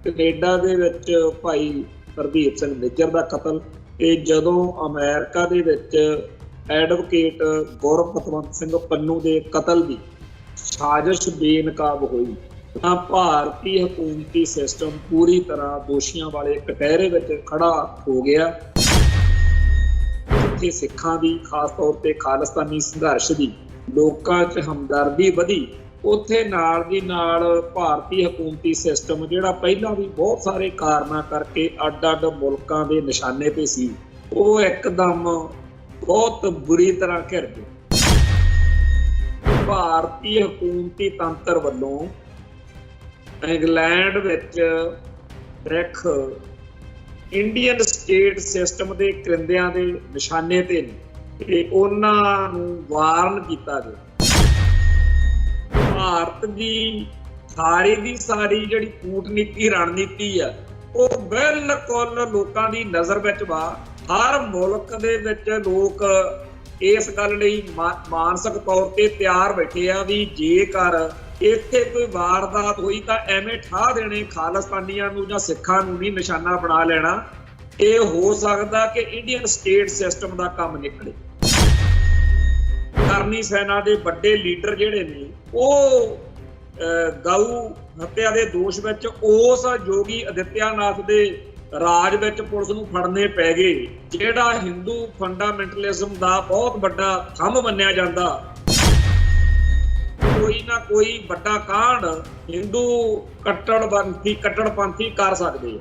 Canada ਦੇ ਵਿੱਚ ਭਾਈ ਹਰਦੀਪ ਸਿੰਘ ਨਿੱਜਰ ਦਾ ਕਤਲ ਤੇ ਜਦੋਂ ਅਮਰੀਕਾ ਦੇ ਵਿੱਚ ਐਡਵੋਕੇਟ ਗੌਰਵ ਪਤਵੰਤ ਸਿੰਘ ਪੰਨੂ ਦੇ ਕਤਲ ਦੀ ਸਾਜ਼ਿਸ਼ ਬੇਨਕਾਬ ਹੋਈ ਤਾਂ ਭਾਰਤੀ ਹਕੂਮਤੀ ਸਿਸਟਮ ਪੂਰੀ ਤਰ੍ਹਾਂ ਦੋਸ਼ੀਆਂ ਵਾਲੇ ਕਟਹਿਰੇ ਵਿੱਚ ਖੜਾ ਹੋ ਗਿਆ। ਜਿੱਥੇ ਸਿੱਖਾਂ ਦੀ ਖਾਸ ਤੌਰ ਤੇ ਖਾਲਿਸਤਾਨੀ ਸੰਘਰਸ਼ ਦੀ ਲੋਕਾਂ 'ਚ ਹਮਦਰਦੀ ਵਧੀ, ਉੱਥੇ ਨਾਲ ਦੀ ਨਾਲ ਭਾਰਤੀ ਹਕੂਮਤੀ ਸਿਸਟਮ ਜਿਹੜਾ ਪਹਿਲਾਂ ਵੀ ਬਹੁਤ ਸਾਰੇ ਕਾਰਨਾਂ ਕਰਕੇ ਅੱਡ-ਅੱਡ ਮੁਲਕਾਂ ਦੇ ਨਿਸ਼ਾਨੇ ਤੇ ਸੀ, ਉਹ ਇੱਕਦਮ ਬਹੁਤ ਬੁਰੀ ਤਰ੍ਹਾਂ ਘਿਰ ਗਿਆ। ਭਾਰਤੀ ਹਕੂਮਤੀ ਤੰਤਰ ਵੱਲੋਂ ਇੰਗਲੈਂਡ ਵਿੱਚ ਬ੍ਰਿਖ ਇੰਡੀਅਨ ਸਟੇਟ ਸਿਸਟਮ ਦੇ ਕਰਿੰਦਿਆਂ ਦੇ ਨਿਸ਼ਾਨੇ ਤੇ ਨੇ ਤੇ ਉਹਨਾਂ ਨੂੰ ਵਾਰਨ ਕੀਤਾ ਗਿਆ। ਭਾਰਤ ਦੀ ਸਾਰੀ ਦੀ ਸਾਰੀ ਜਿਹੜੀ ਕੂਟਨੀਤੀ ਰਣਨੀਤੀ ਆ ਉਹ ਬਿਲਕੁਲ ਲੋਕਾਂ ਦੀ ਨਜ਼ਰ ਵਿੱਚ ਵਾ। ਹਰ ਮੁਲਕ ਦੇ ਵਿੱਚ ਲੋਕ ਇਸ ਗੱਲ ਲਈ ਮਾਨਸਿਕ ਤੌਰ ਤੇ ਤਿਆਰ ਬੈਠੇ ਆ ਵੀ ਜੇਕਰ ਇੱਥੇ ਕੋਈ ਵਾਰਦਾਤ ਹੋਈ ਤਾਂ ਐਵੇਂ ਠਾਹ ਦੇਣੇ ਖਾਲਿਸਤਾਨੀਆਂ ਨੂੰ ਜਾਂ ਸਿੱਖਾਂ ਨੂੰ ਨਹੀਂ ਨਿਸ਼ਾਨਾ ਬਣਾ ਲੈਣਾ। ਇਹ ਹੋ ਸਕਦਾ ਕਿ ਇੰਡੀਅਨ ਸਟੇਟ ਸਿਸਟਮ ਦਾ ਕੰਮ ਨਿਕਲੇ। ਕਰਨੀ ਸੈਨਾ ਦੇ ਵੱਡੇ ਲੀਡਰ ਜਿਹੜੇ ਨੇ ਉਹ ਗਊ ਹੱਤਿਆ ਦੇ ਦੋਸ਼ ਵਿੱਚ ਉਸ ਯੋਗੀ ਆਦਿੱਤਿਆਨਾਥ ਦੇ ਰਾਜ ਵਿੱਚ ਪੁਲਿਸ ਨੂੰ ਫੜਨੇ ਪੈ ਗਏ, ਜਿਹੜਾ ਹਿੰਦੂ ਫੰਡਾਮੈਂਟਲਿਜ਼ਮ ਦਾ ਬਹੁਤ ਵੱਡਾ ਥੰਮ ਮੰਨਿਆ ਜਾਂਦਾ। ਕੋਈ ਨਾ ਕੋਈ ਵੱਡਾ ਕਾਂਡ ਹਿੰਦੂ ਕੱਟੜਪੰਥੀ ਕਰ ਸਕਦੇ ਆ।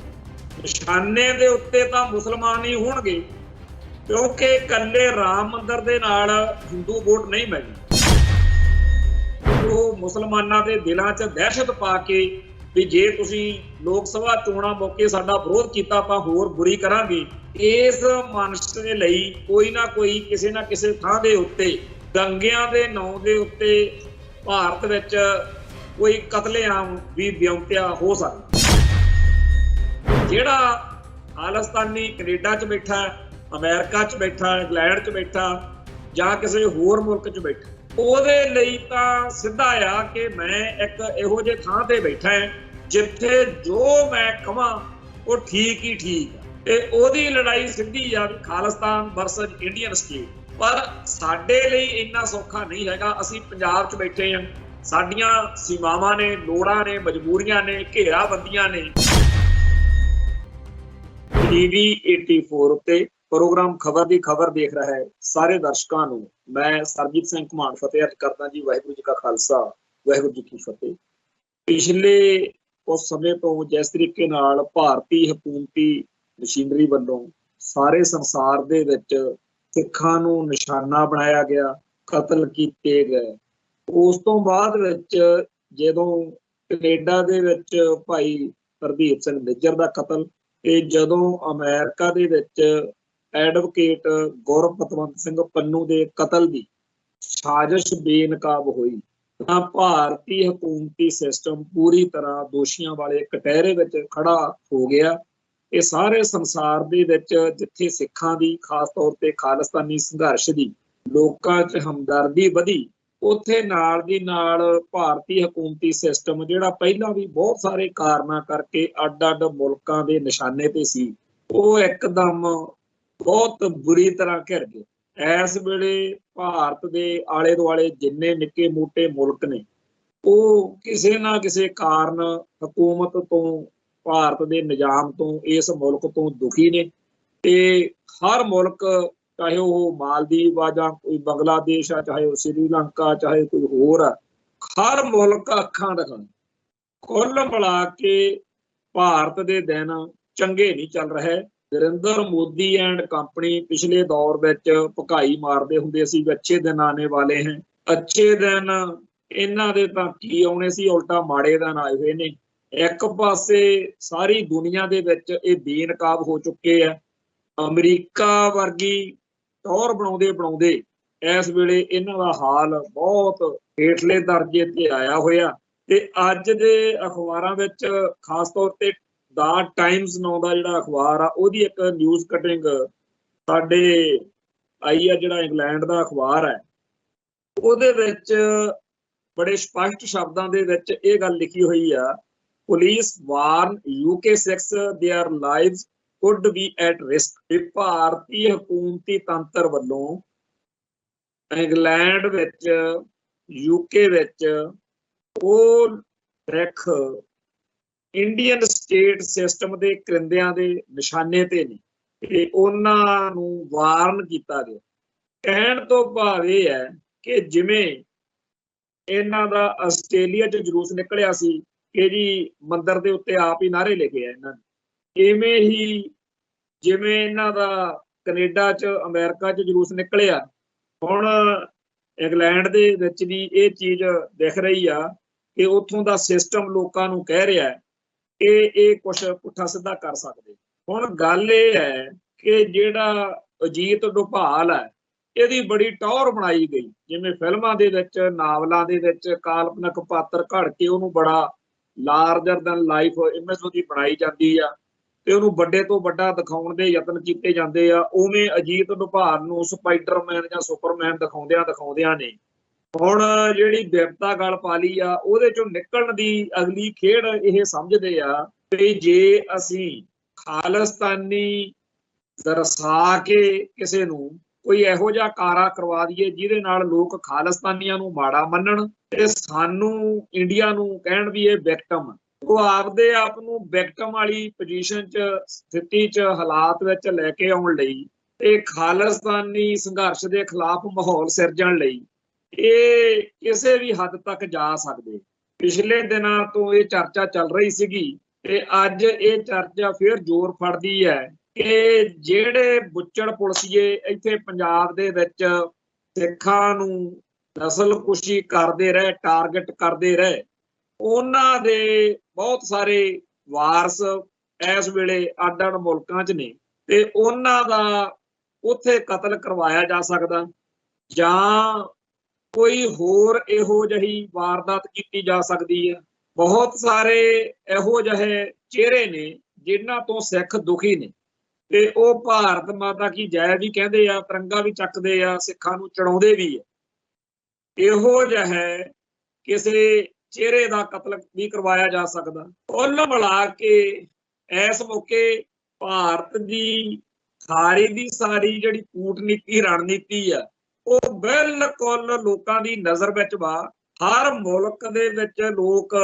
ਨਿਸ਼ਾਨੇ ਦੇ ਉੱਤੇ ਤਾਂ ਮੁਸਲਮਾਨ ਹੀ ਹੋਣਗੇ, ਕਿਉਂਕਿ ਇਕੱਲੇ ਰਾਮ ਮੰਦਿਰ ਦੇ ਨਾਲ ਹਿੰਦੂ ਵੋਟ ਨਹੀਂ ਮਿਲਣੀ। ਉਹ ਮੁਸਲਮਾਨਾਂ ਦੇ ਦਿਲਾਂ 'ਚ ਦਹਿਸ਼ਤ ਪਾ ਕੇ ਵੀ ਜੇ ਤੁਸੀਂ ਲੋਕ ਸਭਾ ਚੋਣਾਂ ਮੌਕੇ ਸਾਡਾ ਵਿਰੋਧ ਕੀਤਾ ਆਪਾਂ ਹੋਰ ਬੁਰੀ ਕਰਾਂਗੇ, ਇਸ ਮਨਸ਼ ਦੇ ਲਈ ਕੋਈ ਨਾ ਕੋਈ ਕਿਸੇ ਨਾ ਕਿਸੇ ਥਾਂ ਦੇ ਉੱਤੇ ਦੰਗਿਆਂ ਦੇ ਨਾਂ ਦੇ ਉੱਤੇ ਭਾਰਤ ਵਿੱਚ ਕੋਈ ਕਤਲੇਆਮ ਵੀ ਵਿਉਂਤਿਆ ਹੋ ਸਕਦਾ। ਜਿਹੜਾ ਖਾਲਿਸਤਾਨੀ ਕੈਨੇਡਾ 'ਚ ਬੈਠਾ, ਅਮਰੀਕਾ 'ਚ ਬੈਠਾ, ਇੰਗਲੈਂਡ 'ਚ ਬੈਠਾ ਜਾਂ ਕਿਸੇ ਹੋਰ ਮੁਲਕ 'ਚ ਬੈਠਾ, ਉਹਦੇ ਲਈ ਤਾਂ ਸਿੱਧਾ ਆ ਕਿ ਮੈਂ ਇੱਕ ਇਹੋ ਜਿਹੇ ਥਾਂ ਤੇ ਬੈਠਾ ਹਾਂ ਜਿੱਥੇ ਜੋ ਮੈਂ ਕਹਾਂ ਉਹ ਠੀਕ ਹੀ ਠੀਕ ਆ ਤੇ ਉਹਦੀ ਲੜਾਈ ਸਿੱਧੀ ਆ ਵੀ ਖਾਲਿਸਤਾਨ ਵਰਸਸ ਇੰਡੀਅਨ ਸਟੇਟ। ਪਰ ਸਾਡੇ ਲਈ ਇੰਨਾ ਸੌਖਾ ਨਹੀਂ ਹੈਗਾ। ਅਸੀਂ ਪੰਜਾਬ 'ਚ ਬੈਠੇ ਹਾਂ, ਸਾਡੀਆਂ ਸੀਮਾਵਾਂ ਨੇ, ਲੋੜਾਂ ਨੇ, ਮਜਬੂਰੀਆਂ ਨੇ, ਘੇਰਾਬੰਦੀਆਂ ਨੇ। TV 84 ਉੱਤੇ ਪ੍ਰੋਗਰਾਮ ਖਬਰ ਦੀ ਖਬਰ ਦੇਖ ਰਿਹਾ ਹੈ ਸਾਰੇ ਦਰਸ਼ਕਾਂ ਨੂੰ ਮੈਂ ਸਰਬਜੀਤ ਸਿੰਘ ਘੁਮਾਣ ਫਤਿਹ ਅਰਜ਼ ਕਰਦਾ ਜੀ। ਵਾਹਿਗੁਰੂ ਜੀ ਕਾ ਖਾਲਸਾ, ਵਾਹਿਗੁਰੂ ਜੀ ਕੀ ਫਤਿਹ। ਪਿਛਲੇ ਉਸ ਸਮੇਂ ਤੋਂ ਜਿਸ ਤਰੀਕੇ ਨਾਲ ਭਾਰਤੀ ਹਕੂਮਤੀ ਮਸ਼ੀਨਰੀ ਵੱਲੋਂ ਸਾਰੇ ਸੰਸਾਰ ਦੇ ਵਿੱਚ ਸਿੱਖਾਂ ਨੂੰ ਨਿਸ਼ਾਨਾ ਬਣਾਇਆ ਗਿਆ, ਕਤਲ ਕੀਤੇ ਗਏ, ਉਸ ਤੋਂ ਬਾਅਦ ਵਿੱਚ ਜਦੋਂ ਕੈਨੇਡਾ ਦੇ ਵਿੱਚ ਭਾਈ ਹਰਦੀਪ ਸਿੰਘ ਨਿੱਜਰ ਦਾ ਕਤਲ ਤੇ ਜਦੋਂ ਅਮਰੀਕਾ ਦੇ ਵਿੱਚ ਐਡਵੋਕੇਟ ਗੌਰਵ ਪਤਵੰਤ ਸਿੰਘ ਪੰਨੂ ਦੇ ਕਤਲ ਦੀ ਸਾਜ਼ਿਸ਼ ਬੇਨਕਾਬ ਹੋਈ ਤਾਂ ਭਾਰਤੀ ਹਕੂਮਤੀ ਸਿਸਟਮ ਪੂਰੀ ਤਰ੍ਹਾਂ ਦੋਸ਼ੀਆਂ ਵਾਲੇ ਕਟਹਿਰੇ ਵਿੱਚ ਖੜਾ ਹੋ ਗਿਆ। ਇਹ ਸਾਰੇ ਸੰਸਾਰ ਦੇ ਵਿੱਚ ਜਿੱਥੇ ਸਿੱਖਾਂ ਦੀ ਖਾਸ ਤੌਰ ਤੇ ਖਾਲਿਸਤਾਨੀ ਸੰਘਰਸ਼ ਦੀ ਲੋਕਾਂ 'ਚ ਹਮਦਰਦੀ ਵਧੀ, ਉੱਥੇ ਨਾਲ ਦੀ ਨਾਲ ਭਾਰਤੀ ਹਕੂਮਤੀ ਸਿਸਟਮ ਜਿਹੜਾ ਪਹਿਲਾਂ ਵੀ ਬਹੁਤ ਸਾਰੇ ਕਾਰਨਾਂ ਕਰਕੇ ਅੱਡ-ਅੱਡ ਮੁਲਕਾਂ ਦੇ ਨਿਸ਼ਾਨੇ ਤੇ ਸੀ, ਉਹ ਇੱਕਦਮ ਬਹੁਤ ਬੁਰੀ ਤਰ੍ਹਾਂ ਘਿਰ ਗਿਆ। ਇਸ ਵੇਲੇ ਭਾਰਤ ਦੇ ਆਲੇ ਦੁਆਲੇ ਜਿੰਨੇ ਨਿੱਕੇ ਮੋਟੇ ਮੁਲਕ ਨੇ ਉਹ ਕਿਸੇ ਨਾ ਕਿਸੇ ਕਾਰਨ ਹਕੂਮਤ ਤੋਂ, ਭਾਰਤ ਦੇ ਨਿਜ਼ਾਮ ਤੋਂ, ਇਸ ਮੁਲਕ ਤੋਂ ਦੁਖੀ ਨੇ ਤੇ ਹਰ ਮੁਲਕ, ਚਾਹੇ ਉਹ ਮਾਲਦੀਵ ਆ ਜਾਂ ਕੋਈ ਬੰਗਲਾਦੇਸ਼ ਆ, ਚਾਹੇ ਉਹ ਸ੍ਰੀਲੰਕਾ, ਚਾਹੇ ਕੋਈ ਹੋਰ ਆ, ਹਰ ਮੁਲਕ ਅੱਖਾਂ ਦਿਖਾਉਣ। ਕੁੱਲ ਮਿਲਾ ਕੇ ਭਾਰਤ ਦੇ ਦਿਨ ਚੰਗੇ ਨਹੀਂ ਚੱਲ ਰਹੇ। ਨਰਿੰਦਰ ਮੋਦੀ ਐਂਡ ਕੰਪਨੀ ਪਿਛਲੇ ਦੌਰ ਵਿੱਚ ਭਕਾਈ ਮਾਰਦੇ ਹੁੰਦੇ ਸੀ ਵੀ ਅੱਛੇ ਦਿਨ ਆਣੇ ਵਾਲੇ ਹੈ। ਅੱਛੇ ਦਿਨ ਇਹਨਾਂ ਦੇ ਤਾਂ ਕੀ ਆਉਣੇ ਸੀ, ਉਲਟਾ ਮਾੜੇ ਦਿਨ ਆਏ ਹੋਏ ਨੇ। ਇੱਕ ਪਾਸੇ ਸਾਰੀ ਦੁਨੀਆ ਦੇ ਵਿੱਚ ਇਹ ਬੇਨਕਾਬ ਹੋ ਚੁੱਕੇ ਆ। ਅਮਰੀਕਾ ਵਰਗੀ ਟੌਰ ਬਣਾਉਂਦੇ ਇਸ ਵੇਲੇ ਇਹਨਾਂ ਦਾ ਹਾਲ ਬਹੁਤ ਹੇਠਲੇ ਦਰਜੇ ਤੇ ਆਇਆ ਹੋਇਆ। ਤੇ ਅੱਜ ਦੇ ਅਖਬਾਰਾਂ ਵਿੱਚ ਖਾਸ ਤੌਰ ਤੇ ਦਾ ਟਾਈਮਸ ਨਾਂ ਦਾ ਜਿਹੜਾ ਅਖਬਾਰ ਆ, ਉਹਦੀ ਇੱਕ ਨਿਊਜ਼ ਕਟਿੰਗ ਸਾਡੇ ਆਈ ਆ, ਜਿਹੜਾ ਇੰਗਲੈਂਡ ਦਾ ਅਖਬਾਰ ਹੈ, ਉਹਦੇ ਵਿੱਚ ਬੜੇ ਸਪਸ਼ਟ ਸ਼ਬਦਾਂ ਦੇ ਵਿੱਚ ਇਹ ਗੱਲ ਲਿਖੀ ਹੋਈ ਆ, police Warren UK 6 their lives could be at risk। ਭਾਰਤੀ ਹਕੂਮਤੀ ਤੰਤਰ ਵੱਲੋਂ ਇੰਗਲੈਂਡ ਵਿੱਚ UK ਵਿੱਚ ਉਹ ਰੱਖ ਇੰਡੀਅਨ ਸਟੇਟ ਸਿਸਟਮ ਦੇ ਕਰਿੰਦਿਆਂ ਦੇ ਨਿਸ਼ਾਨੇ ਤੇ ਨੇ ਤੇ ਉਹਨਾਂ ਨੂੰ ਵਾਰਨ ਕੀਤਾ ਗਿਆ। ਕਹਿਣ ਤੋਂ ਭਾਵ ਇਹ ਹੈ ਕਿ ਜਿਵੇਂ ਇਹਨਾਂ ਦਾ ਆਸਟ੍ਰੇਲੀਆ 'ਚ ਜਲੂਸ ਨਿਕਲਿਆ ਸੀ ਕਿ ਜੀ ਮੰਦਰ ਦੇ ਉੱਤੇ ਆਪ ਹੀ ਨਾਅਰੇ ਲਿਖੇ ਆ ਇਹਨਾਂ ਨੇ, ਇਵੇਂ ਹੀ ਜਿਵੇਂ ਇਹਨਾਂ ਦਾ ਕੈਨੇਡਾ 'ਚ ਅਮਰੀਕਾ 'ਚ ਜਲੂਸ ਨਿਕਲਿਆ, ਹੁਣ ਇੰਗਲੈਂਡ ਦੇ ਵਿੱਚ ਵੀ ਇਹ ਚੀਜ਼ ਦਿਖ ਰਹੀ ਆ ਕਿ ਉੱਥੋਂ ਦਾ ਸਿਸਟਮ ਲੋਕਾਂ ਨੂੰ ਕਹਿ ਰਿਹਾ ਕਿ ਇਹ ਕੁਛ ਪੁੱਠਾ ਸਿੱਧਾ ਕਰ ਸਕਦੇ। ਹੁਣ ਗੱਲ ਇਹ ਹੈ ਕਿ ਜਿਹੜਾ ਅਜੀਤ ਡੋਭਾਲ ਹੈ ਇਹਦੀ ਬੜੀ ਟੌਰ ਬਣਾਈ ਗਈ, ਜਿਵੇਂ ਫਿਲਮਾਂ ਦੇ ਵਿੱਚ ਨਾਵਲਾਂ ਦੇ ਵਿੱਚ ਕਾਲਪਨਿਕ ਪਾਤਰ ਘੜ ਕੇ ਉਹਨੂੰ ਬੜਾ ਲਾਰਜਰ ਦੈਨ ਲਾਈਫ ਇਮੇਜ ਉਹਦੀ ਬਣਾਈ ਜਾਂਦੀ ਆ ਤੇ ਉਹਨੂੰ ਵੱਡੇ ਤੋਂ ਵੱਡਾ ਦਿਖਾਉਣ ਦੇ ਯਤਨ ਕੀਤੇ ਜਾਂਦੇ ਆ। ਉਵੇਂ ਅਜੀਤ ਡੋਭਾਲ ਨੂੰ ਸਪਾਈਡਰਮੈਨ ਜਾਂ ਸੁਪਰਮੈਨ ਦਿਖਾਉਂਦਿਆਂ ਨੇ ਹੁਣ ਜਿਹੜੀ ਬਿਪਤਾ ਗੱਲ ਪਾ ਲਈ ਆ ਉਹਦੇ ਚੋਂ ਨਿਕਲਣ ਦੀ ਅਗਲੀ ਖੇਡ ਇਹ ਸਮਝਦੇ ਆ ਕਿ ਜੇ ਅਸੀਂ ਖਾਲਿਸਤਾਨੀ ਦਰਸਾ ਕੇ ਕਿਸੇ ਨੂੰ ਕੋਈ ਇਹੋ ਜਿਹਾ ਕਾਰਾ ਕਰਵਾ ਦਈਏ ਜਿਹਦੇ ਨਾਲ ਲੋਕ ਖਾਲਿਸਤਾਨੀਆਂ ਨੂੰ ਮਾੜਾ ਮੰਨਣ ਤੇ ਸਾਨੂੰ ਇੰਡੀਆ ਨੂੰ ਕਹਿਣ ਵੀ ਇਹ ਵਿਕਟਮ, ਉਹ ਆਪਦੇ ਆਪ ਨੂੰ ਵਿਕਟਮ ਵਾਲੀ ਪੋਜੀਸ਼ਨ 'ਚ ਸਥਿਤੀ 'ਚ ਹਾਲਾਤ ਵਿੱਚ ਲੈ ਕੇ ਆਉਣ ਲਈ ਤੇ ਖਾਲਿਸਤਾਨੀ ਸੰਘਰਸ਼ ਦੇ ਖਿਲਾਫ ਮਾਹੌਲ ਸਿਰਜਣ ਲਈ ਇਹ ਕਿਸੇ ਵੀ ਹੱਦ ਤੱਕ ਜਾ ਸਕਦੇ। ਪਿਛਲੇ ਦਿਨਾਂ ਤੋਂ ਇਹ ਚਰਚਾ ਚੱਲ ਰਹੀ ਸੀਗੀ ਤੇ ਅੱਜ ਇਹ ਚਰਚਾ ਫਿਰ ਜ਼ੋਰ ਫੜਦੀ ਹੈ ਕਿ ਜਿਹੜੇ ਬੁੱਚੜ ਪੁਲਸੀਏ ਇੱਥੇ ਪੰਜਾਬ ਦੇ ਵਿੱਚ ਸਿੱਖਾਂ ਨੂੰ ਨਸਲਕੁਸ਼ੀ ਕਰਦੇ ਰਹੇ, ਟਾਰਗੇਟ ਕਰਦੇ ਰਹੇ, ਉਹਨਾਂ ਦੇ ਬਹੁਤ ਸਾਰੇ ਵਾਰਸ ਇਸ ਵੇਲੇ ਅੱਡ-ਅੱਡ ਮੁਲਕਾਂ 'ਚ ਨੇ ਤੇ ਉਹਨਾਂ ਦਾ ਉੱਥੇ ਕਤਲ ਕਰਵਾਇਆ ਜਾ ਸਕਦਾ ਜਾਂ ਕੋਈ ਹੋਰ ਇਹੋ ਜਿਹੀ ਵਾਰਦਾਤ ਕੀਤੀ ਜਾ ਸਕਦੀ ਹੈ। ਬਹੁਤ ਸਾਰੇ ਇਹੋ ਜਿਹੇ ਚਿਹਰੇ ਨੇ ਜਿਨ੍ਹਾਂ ਤੋਂ ਸਿੱਖ ਦੁਖੀ ਨੇ ਤੇ ਉਹ ਭਾਰਤ ਮਾਤਾ ਕੀ ਜੈ ਵੀ ਕਹਿੰਦੇ ਆ, ਤਿਰੰਗਾ ਵੀ ਚੱਕਦੇ ਆ, ਸਿੱਖਾਂ ਨੂੰ ਚੜਾਉਂਦੇ ਵੀ ਆ। ਇਹੋ ਜਿਹੇ ਕਿਸੇ ਚਿਹਰੇ ਦਾ ਕਤਲ ਵੀ ਕਰਵਾਇਆ ਜਾ ਸਕਦਾ। ਕੁੱਲ ਮਿਲਾ ਕੇ ਇਸ ਮੌਕੇ ਭਾਰਤ ਦੀ ਸਾਰੀ ਜਿਹੜੀ ਕੂਟਨੀਤੀ ਰਣਨੀਤੀ ਆ ਉਹ ਬਿਲਕੁਲ ਲੋਕਾਂ ਦੀ ਨਜ਼ਰ ਵਿੱਚ ਵਾ। ਹਰ ਮੁਲਕ ਦੇ ਵਿੱਚ ਲੋਕ